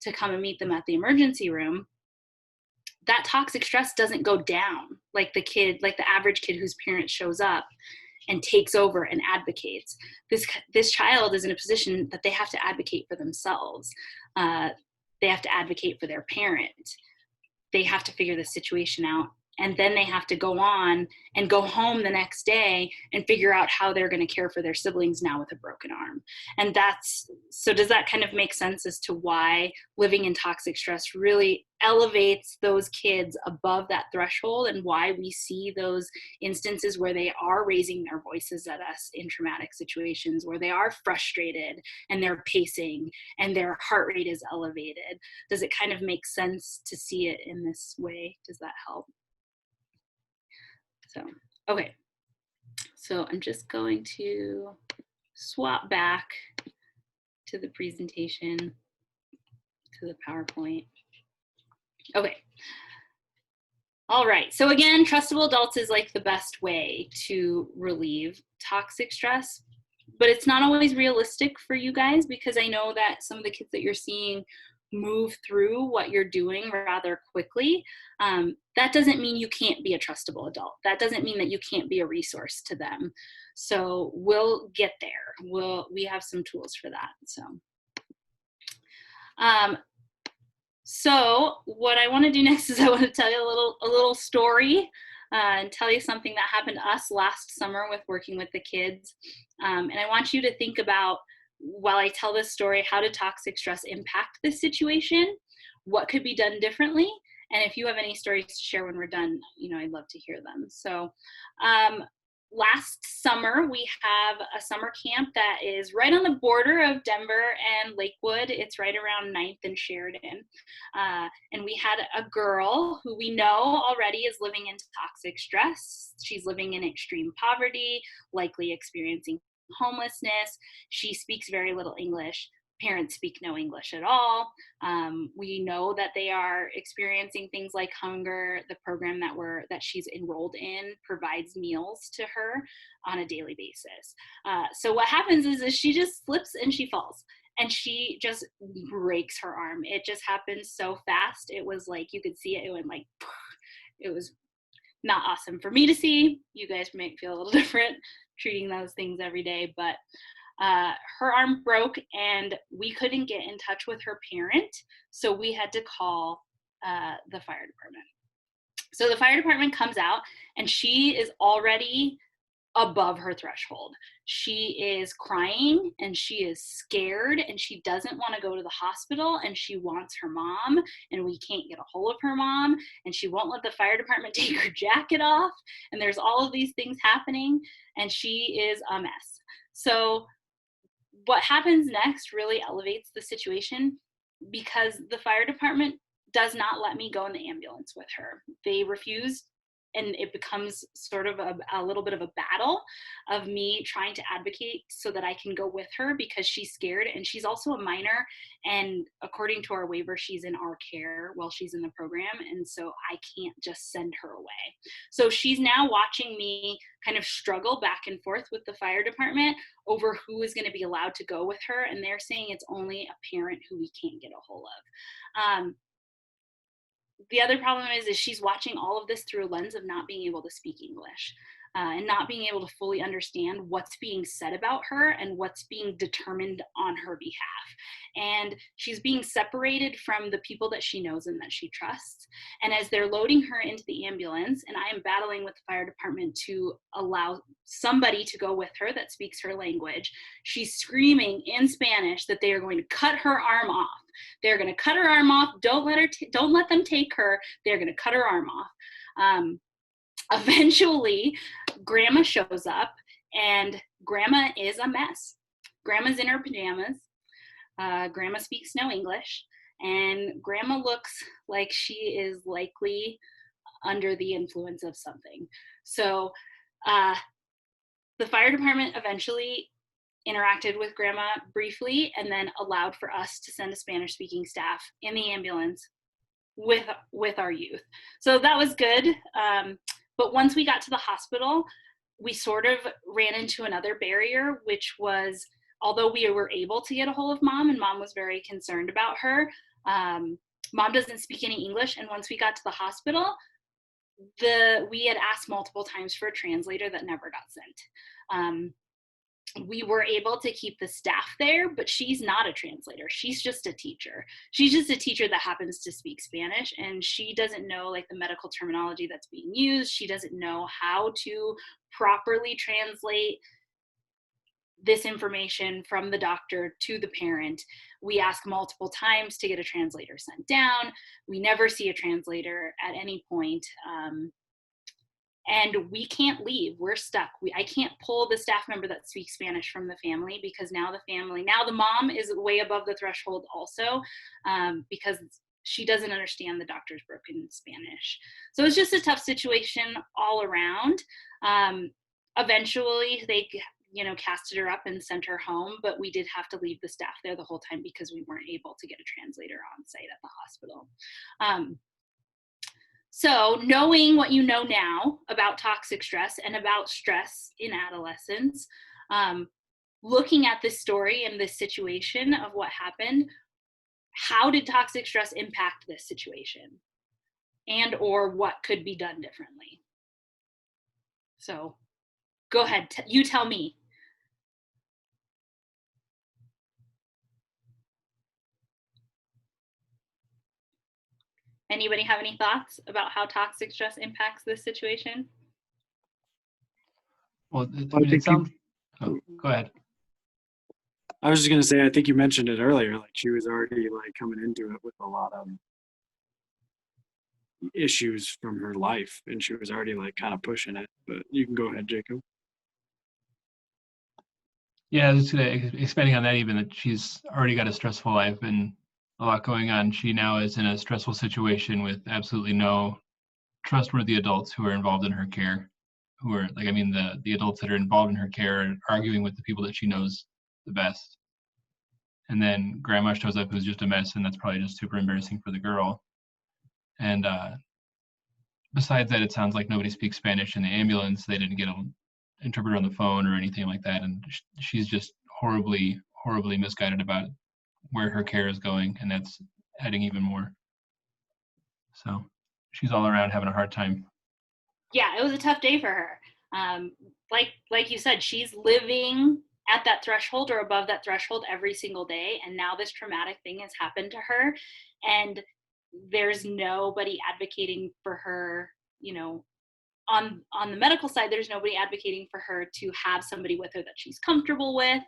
to come and meet them at the emergency room, that toxic stress doesn't go down like the average kid whose parent shows up and takes over and advocates. This child is in a position that they have to advocate for themselves. They have to advocate for their parent. They have to figure the situation out. And then they have to go on and go home the next day and figure out how they're going to care for their siblings now with a broken arm. And so does that kind of make sense as to why living in toxic stress really elevates those kids above that threshold, and why we see those instances where they are raising their voices at us in traumatic situations, where they are frustrated and they're pacing and their heart rate is elevated? Does it kind of make sense to see it in this way? Does that help? So, okay, so I'm just going to swap back to the presentation, to the PowerPoint. Okay. All right, so again, trustable adults is like the best way to relieve toxic stress. but it's not always realistic for you guys, because I know that some of the kids that you're seeing move through what you're doing rather quickly. That doesn't mean you can't be a trustable adult. That doesn't mean that you can't be a resource to them. So we'll get there. We have some tools for that. So what I want to do next is I want to tell you a little story and tell you something that happened to us last summer with working with the kids. And I want you to think about, while I tell this story, how did toxic stress impact this situation? What could be done differently? And if you have any stories to share when we're done, I'd love to hear them. So last summer, we have a summer camp that is right on the border of Denver and Lakewood. It's right around 9th and Sheridan. And we had a girl who we know already is living in toxic stress. She's living in extreme poverty, likely experiencing homelessness. She speaks very little English. Parents speak no English at all. We know that they are experiencing things like hunger. The program that she's enrolled in provides meals to her on a daily basis. So what happens is she just slips and she falls, and she just breaks her arm. It just happened so fast. It was like, you could see it. It went like, it was not awesome for me to see. You guys might feel a little different treating those things every day, but her arm broke and we couldn't get in touch with her parent. So we had to call the fire department. So the fire department comes out and she is already above her threshold. She is crying and she is scared and she doesn't want to go to the hospital and she wants her mom, and we can't get a hold of her mom, and she won't let the fire department take her jacket off, and there's all of these things happening, and she is a mess. So what happens next really elevates the situation, because the fire department does not let me go in the ambulance with her. They refuse, and it becomes sort of a little bit of a battle of me trying to advocate so that I can go with her, because she's scared, and she's also a minor, and according to our waiver, she's in our care while she's in the program, and so I can't just send her away. So she's now watching me kind of struggle back and forth with the fire department over who is going to be allowed to go with her, and they're saying it's only a parent who we can't get a hold of. The other problem is she's watching all of this through a lens of not being able to speak English and not being able to fully understand what's being said about her and what's being determined on her behalf. And she's being separated from the people that she knows and that she trusts. And as they're loading her into the ambulance, and I am battling with the fire department to allow somebody to go with her that speaks her language, she's screaming in Spanish that they are going to cut her arm off. They're going to cut her arm off. Don't let them take her. They're going to cut her arm off. Eventually, Grandma shows up, and Grandma is a mess. Grandma's in her pajamas. Grandma speaks no English, and Grandma looks like she is likely under the influence of something. So the fire department eventually interacted with Grandma briefly and then allowed for us to send a Spanish-speaking staff in the ambulance with our youth. So that was good. But once we got to the hospital, we sort of ran into another barrier, which was, although we were able to get a hold of Mom, and Mom was very concerned about her, Mom doesn't speak any English. And once we got to the hospital, we had asked multiple times for a translator that never got sent. We were able to keep the staff there, but she's not a translator. She's just a teacher. She's just a teacher that happens to speak Spanish, and she doesn't know like the medical terminology that's being used. She doesn't know how to properly translate this information from the doctor to the parent. We ask multiple times to get a translator sent down. We never see a translator at any point. And we can't leave. We're stuck. I can't pull the staff member that speaks Spanish from the family, because now the mom is way above the threshold also, because she doesn't understand the doctor's broken Spanish. So it's just a tough situation all around. Eventually they casted her up and sent her home, but we did have to leave the staff there the whole time because we weren't able to get a translator on site at the hospital. So knowing what you know now about toxic stress and about stress in adolescence, looking at this story and this situation of what happened, how did toxic stress impact this situation? And or what could be done differently? So go ahead, you tell me. Anybody have any thoughts about how toxic stress impacts this situation? Well, I mean, it sounds. Oh, go ahead. I was just gonna say, I think you mentioned it earlier. Like she was already like coming into it with a lot of issues from her life, and she was already like kind of pushing it. But you can go ahead, Jacob. Yeah, I was just expanding on that, even that she's already got a stressful life and a lot going on. She now is in a stressful situation with absolutely no trustworthy adults who are involved in her care, who are like, I mean, the adults that are involved in her care are arguing with the people that she knows the best. And then grandma shows up who's just a mess, and that's probably just super embarrassing for the girl. And besides that, it sounds like nobody speaks Spanish in the ambulance. They didn't get an interpreter on the phone or anything like that. And she's just horribly, horribly misguided about where her care is going, and that's adding even more. So she's all around having a hard time. Yeah, it was a tough day for her. Like you said, she's living at that threshold or above that threshold every single day, and now this traumatic thing has happened to her, and there's nobody advocating for her, you know, on the medical side. There's nobody advocating for her to have somebody with her that she's comfortable with.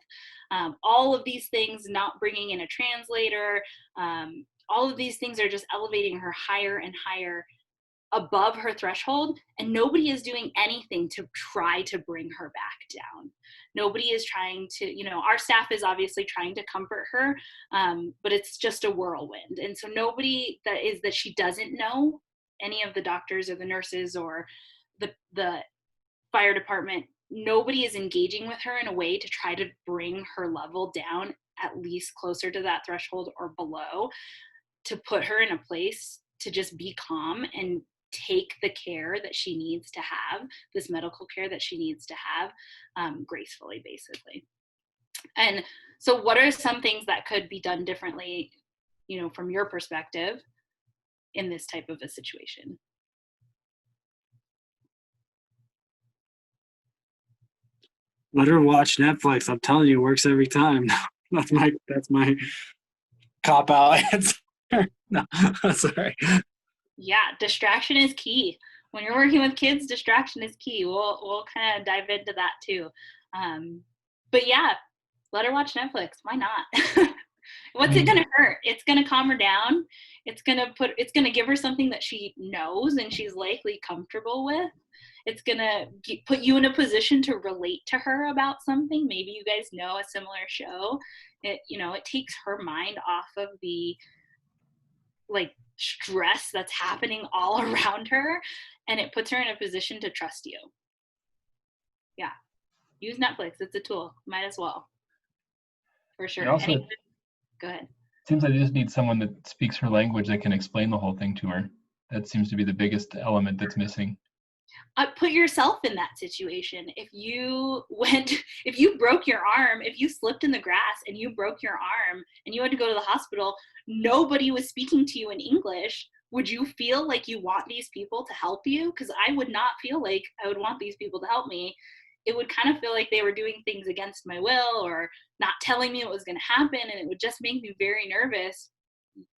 All of these things, not bringing in a translator, all of these things are just elevating her higher and higher above her threshold, and nobody is doing anything to try to bring her back down. Nobody is trying to, you know, our staff is obviously trying to comfort her, but it's just a whirlwind. And so nobody that she doesn't know, any of the doctors or the nurses or the fire department, nobody is engaging with her in a way to try to bring her level down at least closer to that threshold or below, to put her in a place to just be calm and take the care that she needs to have, this medical care that she needs to have, gracefully, basically. And so what are some things that could be done differently, you know, from your perspective in this type of a situation? Let her watch Netflix. I'm telling you, it works every time. that's my cop out answer. No, sorry. Yeah, distraction is key. When you're working with kids, distraction is key. We'll kind of dive into that too. But yeah, let her watch Netflix. Why not? What's it gonna hurt? It's gonna calm her down. It's gonna give her something that she knows and she's likely comfortable with. It's gonna put you in a position to relate to her about something. Maybe you guys know a similar show. It takes her mind off of the like stress that's happening all around her, and it puts her in a position to trust you. Yeah, use Netflix. It's a tool. Might as well, for sure. Also, go ahead. Seems like I just need someone that speaks her language that can explain the whole thing to her. That seems to be the biggest element that's missing. Put yourself in that situation. If you broke your arm, if you slipped in the grass and you broke your arm and you had to go to the hospital, nobody was speaking to you in English. Would you feel like you want these people to help you? Because I would not feel like I would want these people to help me. It would kind of feel like they were doing things against my will or not telling me what was going to happen, and it would just make me very nervous.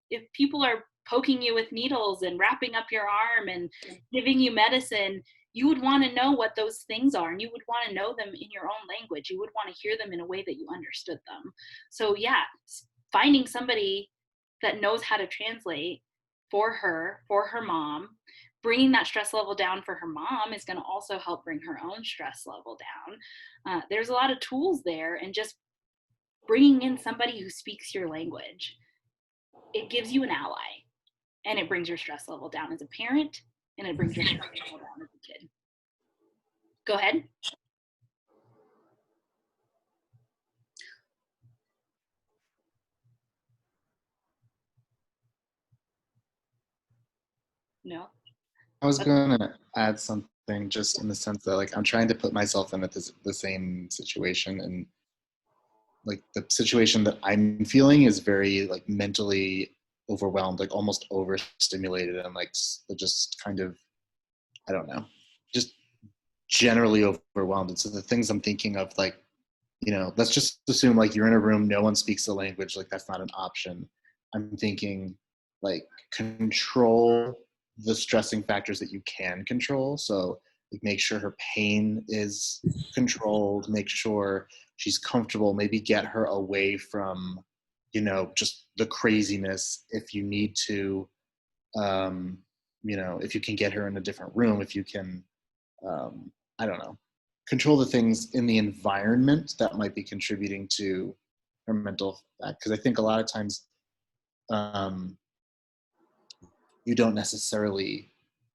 If people are poking you with needles and wrapping up your arm and giving you medicine, you would want to know what those things are, and you would want to know them in your own language. You would want to hear them in a way that you understood them. So yeah, finding somebody that knows how to translate for her mom, bringing that stress level down for her mom is going to also help bring her own stress level down. There's a lot of tools there, and just bringing in somebody who speaks your language, it gives you an ally, and it brings your stress level down as a parent, and it brings your stress level down as a kid. Go ahead. No. I was going to add something just in the sense that, like, I'm trying to put myself in the same situation, and like the situation that I'm feeling is very like mentally overwhelmed, like almost overstimulated, and like just kind of, I don't know, just generally overwhelmed. And so the things I'm thinking of, like, you know, let's just assume like you're in a room, no one speaks the language, like that's not an option. I'm thinking like control the stressing factors that you can control. So like make sure her pain is controlled, make sure she's comfortable, maybe get her away from, you know, just the craziness if you need to, you know, if you can get her in a different room, if you can, I don't know, control the things in the environment that might be contributing to her mental fact. Because I think a lot of times you don't necessarily,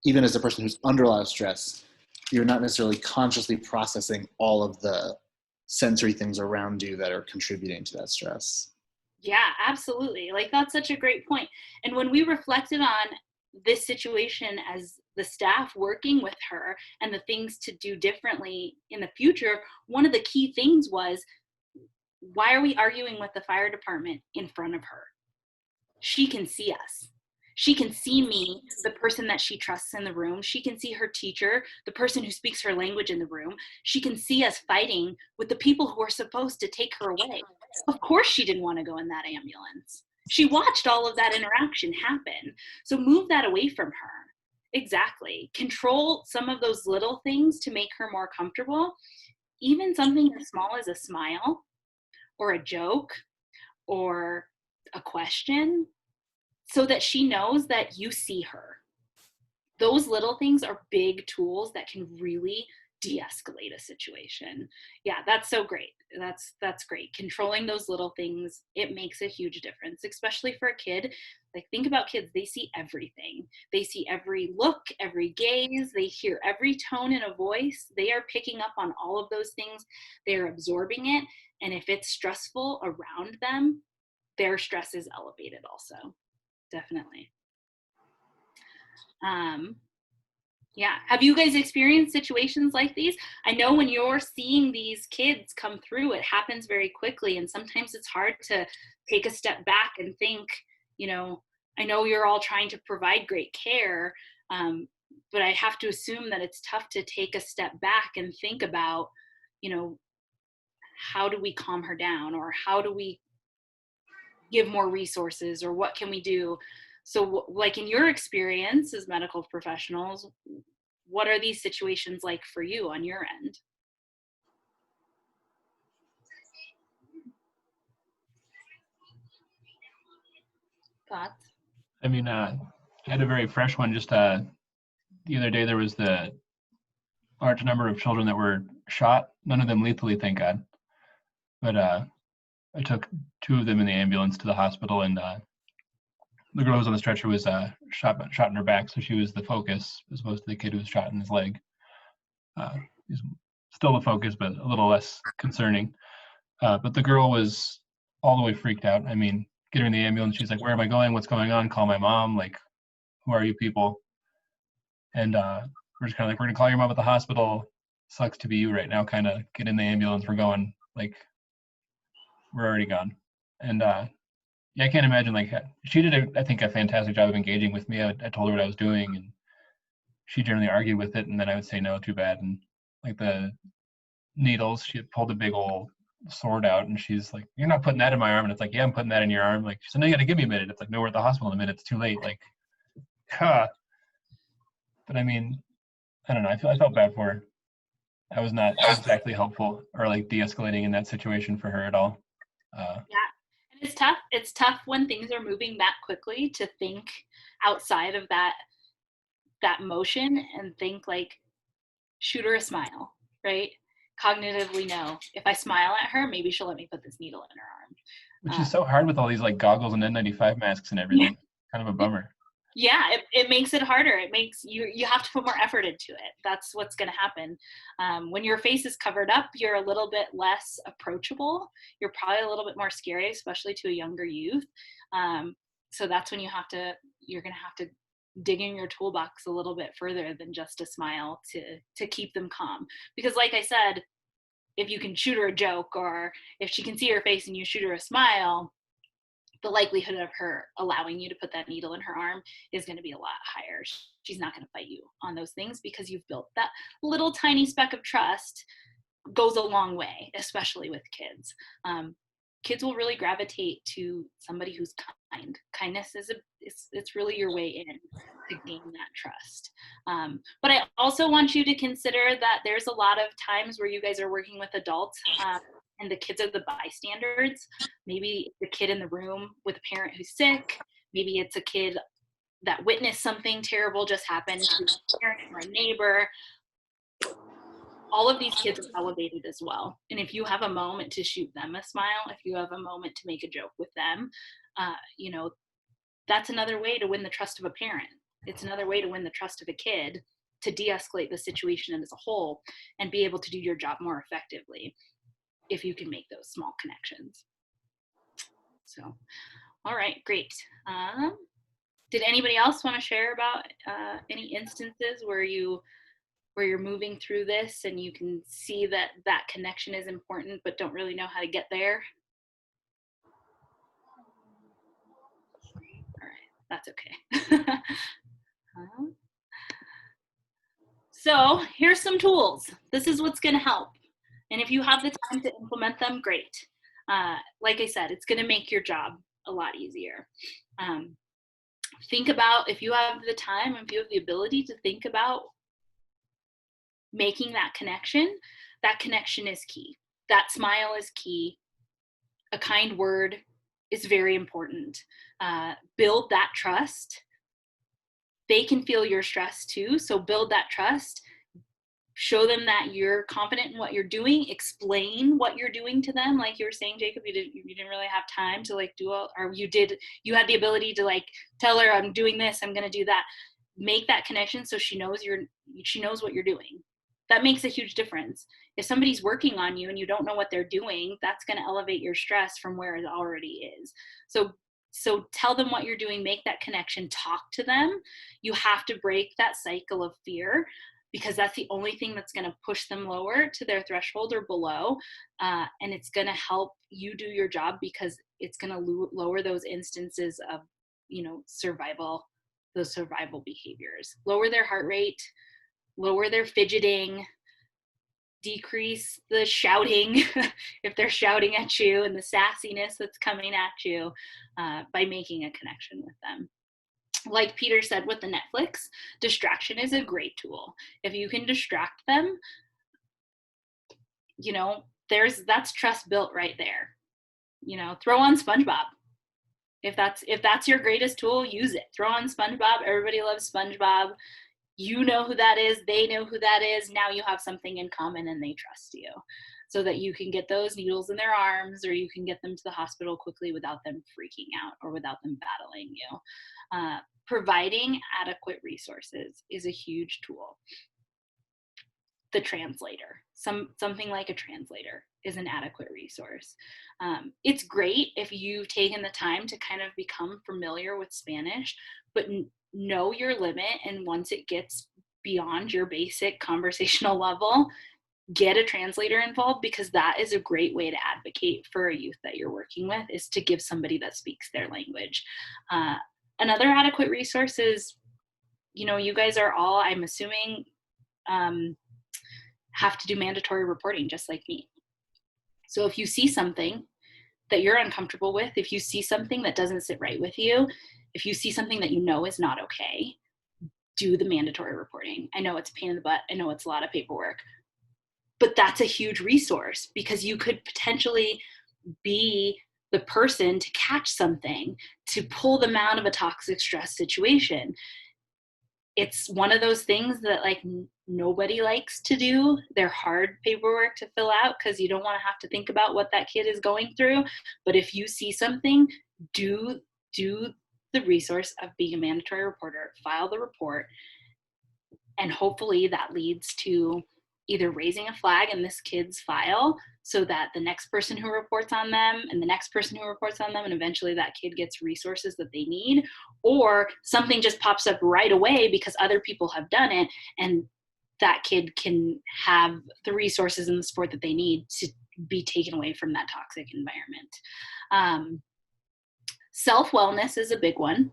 even as a person who's under a lot of stress, you're not necessarily consciously processing all of the sensory things around you that are contributing to that stress. Yeah, absolutely. Like that's such a great point. And when we reflected on this situation as the staff working with her and the things to do differently in the future, one of the key things was, why are we arguing with the fire department in front of her? She can see us. She can see me, the person that she trusts in the room. She can see her teacher, the person who speaks her language in the room. She can see us fighting with the people who are supposed to take her away. Of course she didn't want to go in that ambulance. She watched all of that interaction happen. So move that away from her. Exactly. Control some of those little things to make her more comfortable. Even something as small as a smile or a joke or a question, so that she knows that you see her. Those little things are big tools that can really de-escalate a situation. Yeah, that's so great. That's great. Controlling those little things, it makes a huge difference, especially for a kid. Like think about kids, they see everything. They see every look, every gaze, they hear every tone in a voice. They are picking up on all of those things. They're absorbing it. And if it's stressful around them, their stress is elevated also. Definitely. Yeah. Have you guys experienced situations like these? I know when you're seeing these kids come through, it happens very quickly. And sometimes it's hard to take a step back and think, you know, I know you're all trying to provide great care, but I have to assume that it's tough to take a step back and think about, you know, how do we calm her down, or how do we give more resources, or what can we do? So like in your experience as medical professionals, what are these situations like for you on your end? Thoughts? I mean, I had a very fresh one just the other day. There was the large number of children that were shot, none of them lethally, thank God. But I took 2 of them in the ambulance to the hospital, and the girl who was on the stretcher was shot in her back, so she was the focus, as opposed to the kid who was shot in his leg. He's still the focus, but a little less concerning. But the girl was all the way freaked out. I mean, get her in the ambulance, she's like, where am I going? What's going on? Call my mom. Like, who are you people? And we're just kind of like, we're gonna call your mom at the hospital. Sucks to be you right now. Kind of get in the ambulance. We're going. Like, we're already gone. And yeah, I can't imagine, like, she did, I think, a fantastic job of engaging with me. I told her what I was doing, and she generally argued with it, and then I would say, no, too bad. And like the needles, she had pulled a big old sword out, and she's like, you're not putting that in my arm. And it's like, yeah, I'm putting that in your arm. Like, she said, no, you got to give me a minute. It's like, no, we're at the hospital in a minute. It's too late. Like, huh. But I mean, I don't know. I felt bad for her. I was not exactly helpful or like de-escalating in that situation for her at all. Yeah. And it's tough. It's tough when things are moving that quickly to think outside of that motion and think like, shoot her a smile, right? Cognitively, no. If I smile at her, maybe she'll let me put this needle in her arm. Which is so hard with all these like goggles and N95 masks and everything. Yeah. Kind of a bummer. Yeah, it makes it harder. It makes you have to put more effort into it. That's what's going to happen. When your face is covered up, you're a little bit less approachable. You're probably a little bit more scary, especially to a younger youth. So that's when you're going to have to dig in your toolbox a little bit further than just a smile to keep them calm. Because like I said, if you can shoot her a joke, or if she can see your face and you shoot her a smile, the likelihood of her allowing you to put that needle in her arm is going to be a lot higher. She's not going to fight you on those things because you've built that little tiny speck of trust. Goes a long way, especially with kids. Kids will really gravitate to somebody who's kind. Kindness is it's really your way in to gain that trust. But I also want you to consider that there's a lot of times where you guys are working with adults and the kids are the bystanders. Maybe the kid in the room with a parent who's sick. Maybe it's a kid that witnessed something terrible just happen to a parent or a neighbor. All of these kids are elevated as well. And if you have a moment to shoot them a smile, if you have a moment to make a joke with them, you know, that's another way to win the trust of a parent. It's another way to win the trust of a kid, to de-escalate the situation as a whole and be able to do your job more effectively if you can make those small connections. So, all right, great. Did anybody else want to share about any instances where you're moving through this and you can see that that connection is important but don't really know how to get there? All right, that's okay. So here's some tools. This is what's going to help. And if you have the time to implement them, great. Like I said, it's going to make your job a lot easier. Think about, if you have the time, if you have the ability to think about making that connection is key. That smile is key. A kind word is very important. Build that trust. They can feel your stress too, so build that trust. Show them that you're confident in what you're doing. Explain what you're doing to them. Like you were saying, Jacob, you didn't really have time to like do all, or you had the ability to like tell her, I'm doing this, I'm going to do that. Make that connection so she knows what you're doing. That makes a huge difference. If somebody's working on you and you don't know what they're doing, that's going to elevate your stress from where it already is. So tell them what you're doing, make that connection, talk to them. You have to break that cycle of fear, because that's the only thing that's going to push them lower to their threshold or below. And it's going to help you do your job, because it's going to lower those instances of, those survival behaviors. Lower their heart rate, lower their fidgeting, decrease the shouting if they're shouting at you, and the sassiness that's coming at you, by making a connection with them. Like Peter said with the Netflix, distraction is a great tool. If you can distract them, that's trust built right there. Throw on SpongeBob. If that's your greatest tool, use it. Throw on SpongeBob. Everybody loves SpongeBob. You know who that is. They know who that is. Now you have something in common and they trust you, so that you can get those needles in their arms, or you can get them to the hospital quickly without them freaking out or without them battling you. Providing adequate resources is a huge tool. The translator, something like a translator, is an adequate resource. It's great if you've taken the time to kind of become familiar with Spanish, but know your limit. And once it gets beyond your basic conversational level, get a translator involved, because that is a great way to advocate for a youth that you're working with, is to give somebody that speaks their language. Another adequate resource is, you guys are all, I'm assuming, have to do mandatory reporting just like me. So if you see something that you're uncomfortable with, if you see something that doesn't sit right with you, if you see something that is not okay, do the mandatory reporting. I know it's a pain in the butt. I know it's a lot of paperwork, but that's a huge resource, because you could potentially be the person to catch something, to pull them out of a toxic stress situation. It's one of those things that nobody likes to do. They're hard paperwork to fill out, because you don't want to have to think about what that kid is going through. But if you see something, do the resource of being a mandatory reporter, file the report, and hopefully that leads to either raising a flag in this kid's file, so that the next person who reports on them and the next person who reports on them, and eventually that kid gets resources that they need, or something just pops up right away because other people have done it, and that kid can have the resources and the support that they need to be taken away from that toxic environment. Self-wellness is a big one.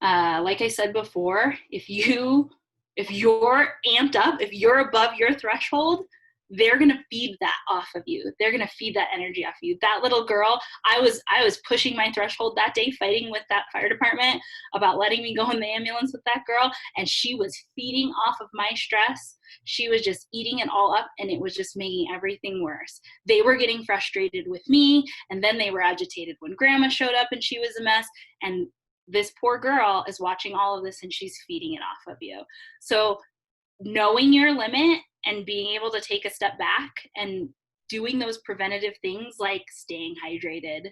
Like I said before, if you're amped up, if you're above your threshold, they're going to feed that off of you. They're going to feed that energy off of you. That little girl, I was pushing my threshold that day, fighting with that fire department about letting me go in the ambulance with that girl. And she was feeding off of my stress. She was just eating it all up, and it was just making everything worse. They were getting frustrated with me, and then they were agitated when grandma showed up and she was a mess. And this poor girl is watching all of this, and she's feeding it off of you. So knowing your limit and being able to take a step back and doing those preventative things like staying hydrated,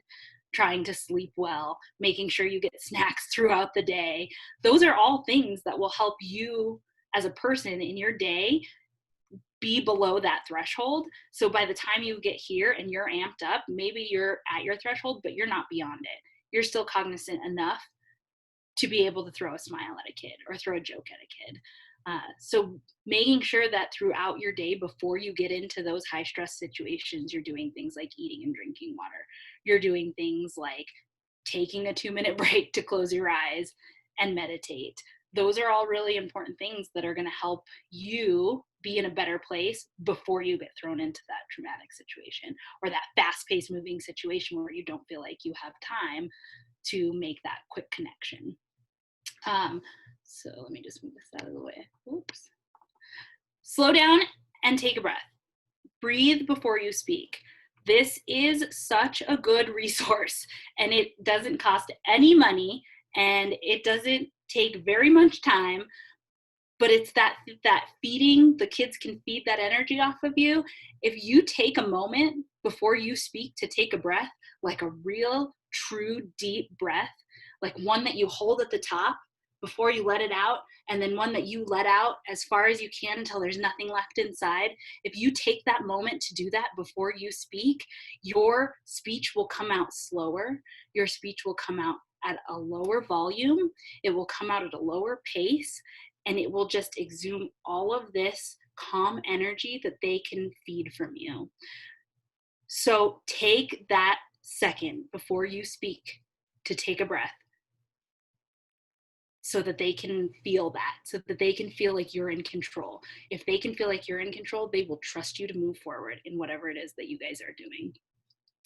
trying to sleep well, making sure you get snacks throughout the day. Those are all things that will help you as a person in your day be below that threshold. So by the time you get here and you're amped up, maybe you're at your threshold, but you're not beyond it. You're still cognizant enough to be able to throw a smile at a kid or throw a joke at a kid. So making sure that throughout your day, before you get into those high stress situations, you're doing things like eating and drinking water. You're doing things like taking a 2-minute break to close your eyes and meditate. Those are all really important things that are going to help you be in a better place before you get thrown into that traumatic situation or that fast-paced moving situation where you don't feel like you have time to make that quick connection. So let me just move this out of the way. Oops. Slow down and take a breath. Breathe before you speak. This is such a good resource, and it doesn't cost any money, and it doesn't take very much time, but it's that feeding, the kids can feed that energy off of you. If you take a moment before you speak to take a breath, like a real, true, deep breath, like one that you hold at the top before you let it out, and then one that you let out as far as you can until there's nothing left inside. If you take that moment to do that before you speak, your speech will come out slower. Your speech will come out at a lower volume. It will come out at a lower pace, and it will just exude all of this calm energy that they can feed from you. So take that second before you speak to take a breath, so that they can feel that, so that they can feel like you're in control. If they can feel like you're in control, they will trust you to move forward in whatever it is that you guys are doing.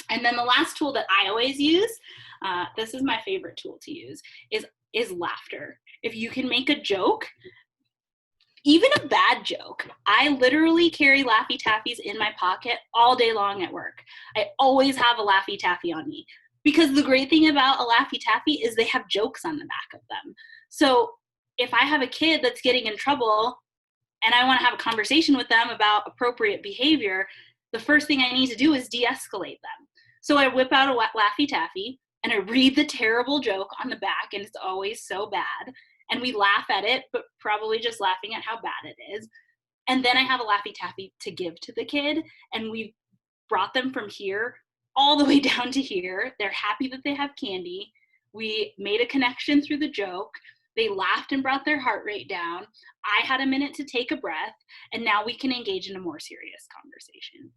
And then the last tool that I always use, this is my favorite tool to use, is laughter. If you can make a joke, even a bad joke, I literally carry Laffy Taffies in my pocket all day long at work. I always have a Laffy Taffy on me, because the great thing about a Laffy Taffy is they have jokes on the back of them. So if I have a kid that's getting in trouble and I want to have a conversation with them about appropriate behavior, the first thing I need to do is de-escalate them. So I whip out a Laffy Taffy and I read the terrible joke on the back, and it's always so bad. And we laugh at it, but probably just laughing at how bad it is. And then I have a Laffy Taffy to give to the kid, and we've brought them from here all the way down to here. They're happy that they have candy. We made a connection through the joke. They laughed and brought their heart rate down. I had a minute to take a breath, and now we can engage in a more serious conversation.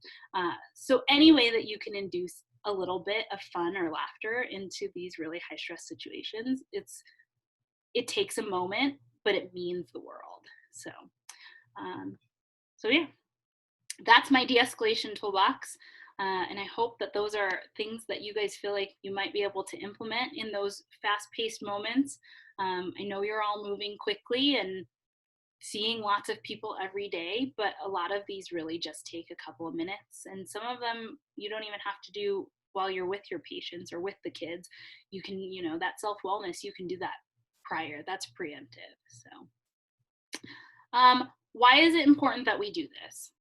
So any way that you can induce a little bit of fun or laughter into these really high stress situations, it takes a moment, but it means the world. So yeah, that's my de-escalation toolbox. And I hope that those are things that you guys feel like you might be able to implement in those fast-paced moments. I know you're all moving quickly and seeing lots of people every day, but a lot of these really just take a couple of minutes. And some of them you don't even have to do while you're with your patients or with the kids. You can, that self-wellness, you can do that prior. That's preemptive. So why is it important that we do this?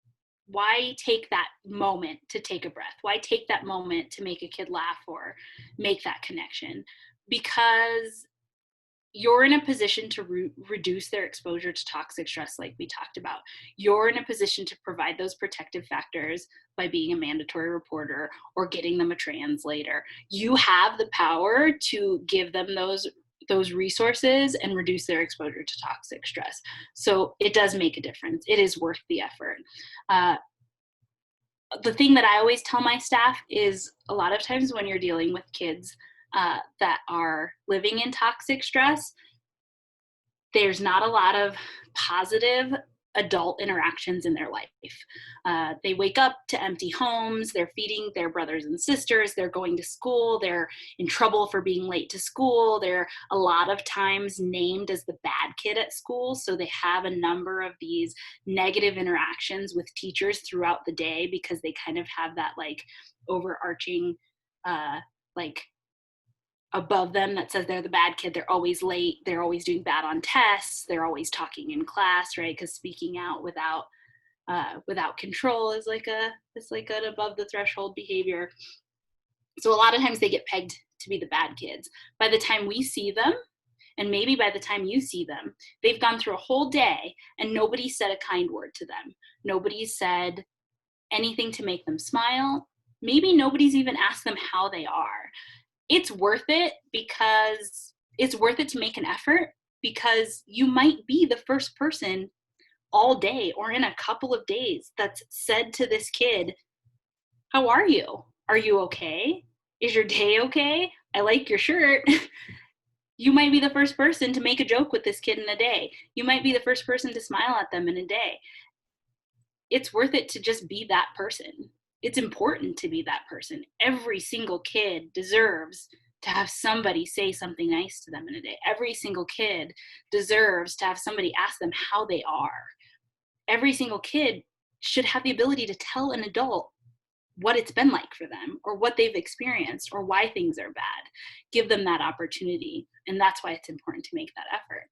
Why take that moment to take a breath? Why take that moment to make a kid laugh or make that connection? Because you're in a position to reduce their exposure to toxic stress like we talked about. You're in a position to provide those protective factors by being a mandatory reporter or getting them a translator. You have the power to give them those those resources and reduce their exposure to toxic stress. So it does make a difference. It is worth the effort. The thing that I always tell my staff is a lot of times when you're dealing with kids that are living in toxic stress, there's not a lot of positive adult interactions in their life. They wake up to empty homes, they're feeding their brothers and sisters, they're going to school, they're in trouble for being late to school, they're a lot of times named as the bad kid at school, so they have a number of these negative interactions with teachers throughout the day because they kind of have that like overarching like above them that says they're the bad kid. They're always late, they're always doing bad on tests, they're always talking in class, right? Because speaking out without control is like an above the threshold behavior. So a lot of times they get pegged to be the bad kids. By the time we see them, and maybe by the time you see them, they've gone through a whole day and nobody said a kind word to them. Nobody said anything to make them smile. Maybe nobody's even asked them how they are. It's worth it because it's worth it to make an effort, because you might be the first person all day or in a couple of days that's said to this kid, how are you? Are you okay? Is your day okay? I like your shirt. You might be the first person to make a joke with this kid in a day. You might be the first person to smile at them in a day. It's worth it to just be that person. It's important to be that person. Every single kid deserves to have somebody say something nice to them in a day. Every single kid deserves to have somebody ask them how they are. Every single kid should have the ability to tell an adult what it's been like for them, or what they've experienced, or why things are bad. Give them that opportunity. And that's why it's important to make that effort.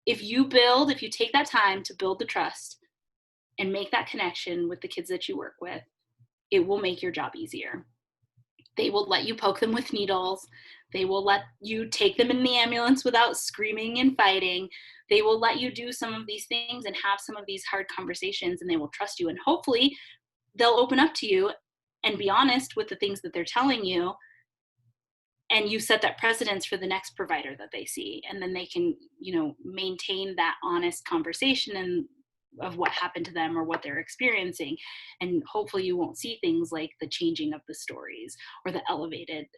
If you take that time to build the trust and make that connection with the kids that you work with, it will make your job easier. They will let you poke them with needles. They will let you take them in the ambulance without screaming and fighting. They will let you do some of these things and have some of these hard conversations, and they will trust you. And hopefully they'll open up to you and be honest with the things that they're telling you. And you set that precedence for the next provider that they see. And then they can, maintain that honest conversation and of what happened to them or what they're experiencing. And hopefully you won't see things like the changing of the stories or the elevated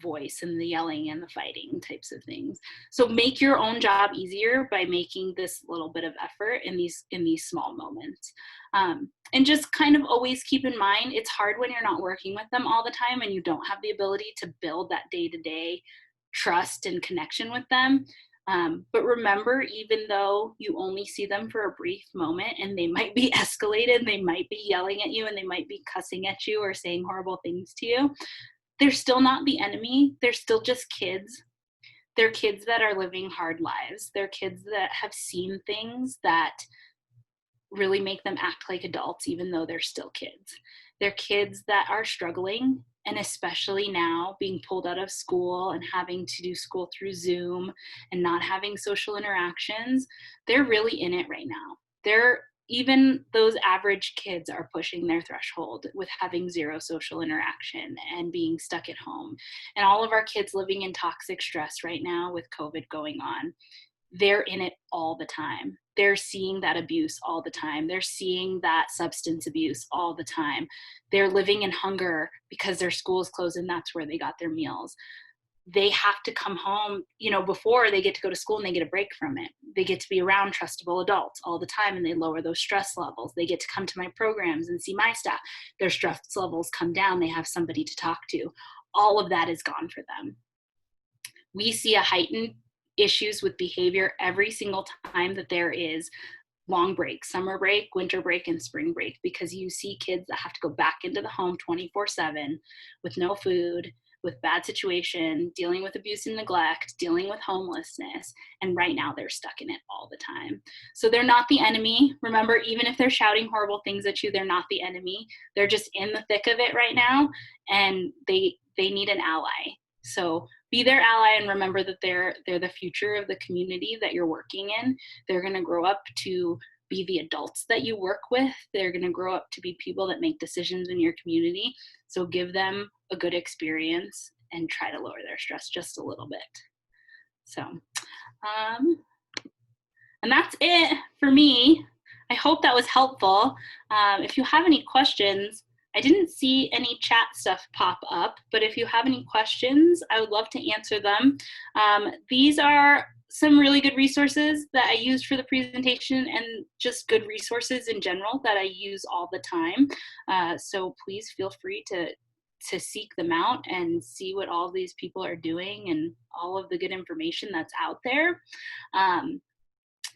voice and the yelling and the fighting types of things. So make your own job easier by making this little bit of effort in these small moments. And just kind of always keep in mind, it's hard when you're not working with them all the time and you don't have the ability to build that day-to-day trust and connection with them. But remember, even though you only see them for a brief moment and they might be escalated, they might be yelling at you and they might be cussing at you or saying horrible things to you, they're still not the enemy. They're still just kids. They're kids that are living hard lives. They're kids that have seen things that really make them act like adults, even though they're still kids. They're kids that are struggling, and especially now being pulled out of school and having to do school through Zoom and not having social interactions, they're really in it right now. Even those average kids are pushing their threshold with having zero social interaction and being stuck at home. And all of our kids living in toxic stress right now with COVID going on, they're in it all the time. They're seeing that abuse all the time. They're seeing that substance abuse all the time. They're living in hunger because their school is closed and that's where they got their meals. They have to come home, before they get to go to school and they get a break from it. They get to be around trustable adults all the time and they lower those stress levels. They get to come to my programs and see my staff. Their stress levels come down. They have somebody to talk to. All of that is gone for them. We see a heightened issues with behavior every single time that there is long break, summer break, winter break, and spring break, because you see kids that have to go back into the home 24/7 with no food, with bad situation, dealing with abuse and neglect, dealing with homelessness, and right now they're stuck in it all the time. So they're not the enemy. Remember, even if they're shouting horrible things at you, they're not the enemy. They're just in the thick of it right now, and they need an ally. So be their ally and remember that they're the future of the community that you're working in. They're going to grow up to be the adults that you work with. They're going to grow up to be people that make decisions in your community. So give them a good experience and try to lower their stress just a little bit. So, and that's it for me. I hope that was helpful. If you have any questions, I didn't see any chat stuff pop up, but if you have any questions, I would love to answer them. These are some really good resources that I used for the presentation, and just good resources in general that I use all the time. So please feel free to seek them out and see what all these people are doing and all of the good information that's out there.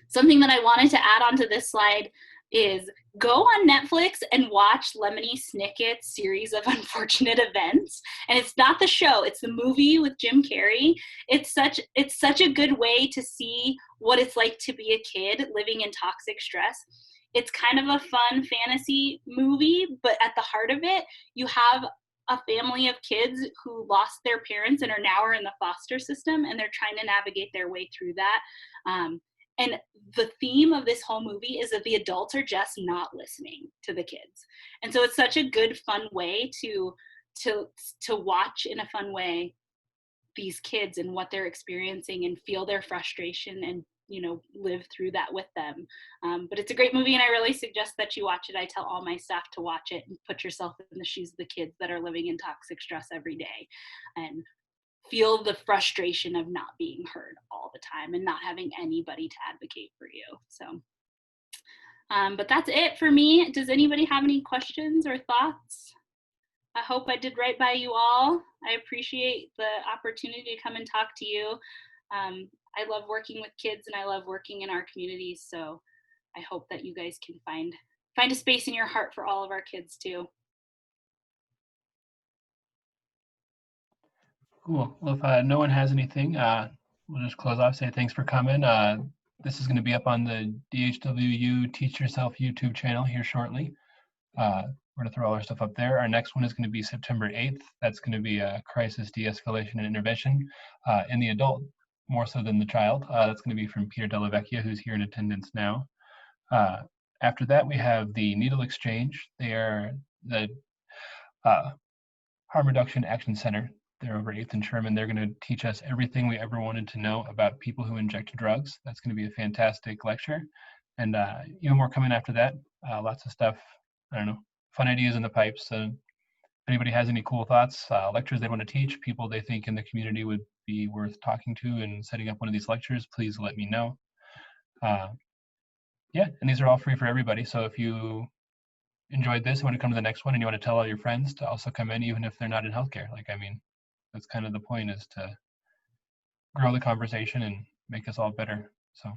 Something that I wanted to add onto this slide is go on Netflix and watch Lemony Snicket's series of unfortunate events. And it's not the show, it's the movie with Jim Carrey. It's such a good way to see what it's like to be a kid living in toxic stress. It's kind of a fun fantasy movie, but at the heart of it, you have a family of kids who lost their parents and are in the foster system, and they're trying to navigate their way through that. And the theme of this whole movie is that the adults are just not listening to the kids. And so it's such a good, fun way to watch in a fun way these kids and what they're experiencing and feel their frustration and, you know, live through that with them. But it's a great movie, and I really suggest that you watch it. I tell all my staff to watch it and put yourself in the shoes of the kids that are living in toxic stress every day and feel the frustration of not being heard all the time and not having anybody to advocate for you. So, but that's it for me. Does anybody have any questions or thoughts? I hope I did right by you all. I appreciate the opportunity to come and talk to you. I love working with kids, and I love working in our communities. So I hope that you guys can find a space in your heart for all of our kids too. Cool. Well, if no one has anything, we'll just close off, say thanks for coming. This is going to be up on the DHWU Teach Yourself YouTube channel here shortly. We're going to throw all our stuff up there. Our next one is going to be September 8th. That's going to be a crisis de-escalation and intervention in the adult, more so than the child. That's going to be from Peter Delavecchia, who's here in attendance now. After that, we have the Needle Exchange. They are the Harm Reduction Action Center. They're over 8th and Sherman. They're going to teach us everything we ever wanted to know about people who inject drugs. That's going to be a fantastic lecture. And even more coming after that. Lots of stuff, I don't know, fun ideas in the pipes. So if anybody has any cool thoughts, lectures they want to teach, people they think in the community would be worth talking to and setting up one of these lectures, please let me know. Yeah, and these are all free for everybody. So if you enjoyed this, you want to come to the next one, and you want to tell all your friends to also come in, even if they're not in healthcare. Like, I mean, that's kind of the point, is to grow the conversation and make us all better. So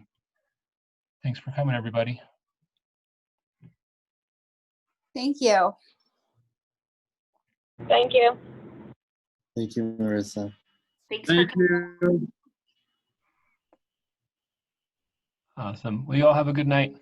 thanks for coming, everybody. Thank you. Thank you. Thank you, Marissa. Thanks for coming. you. Awesome. Well, you all have a good night.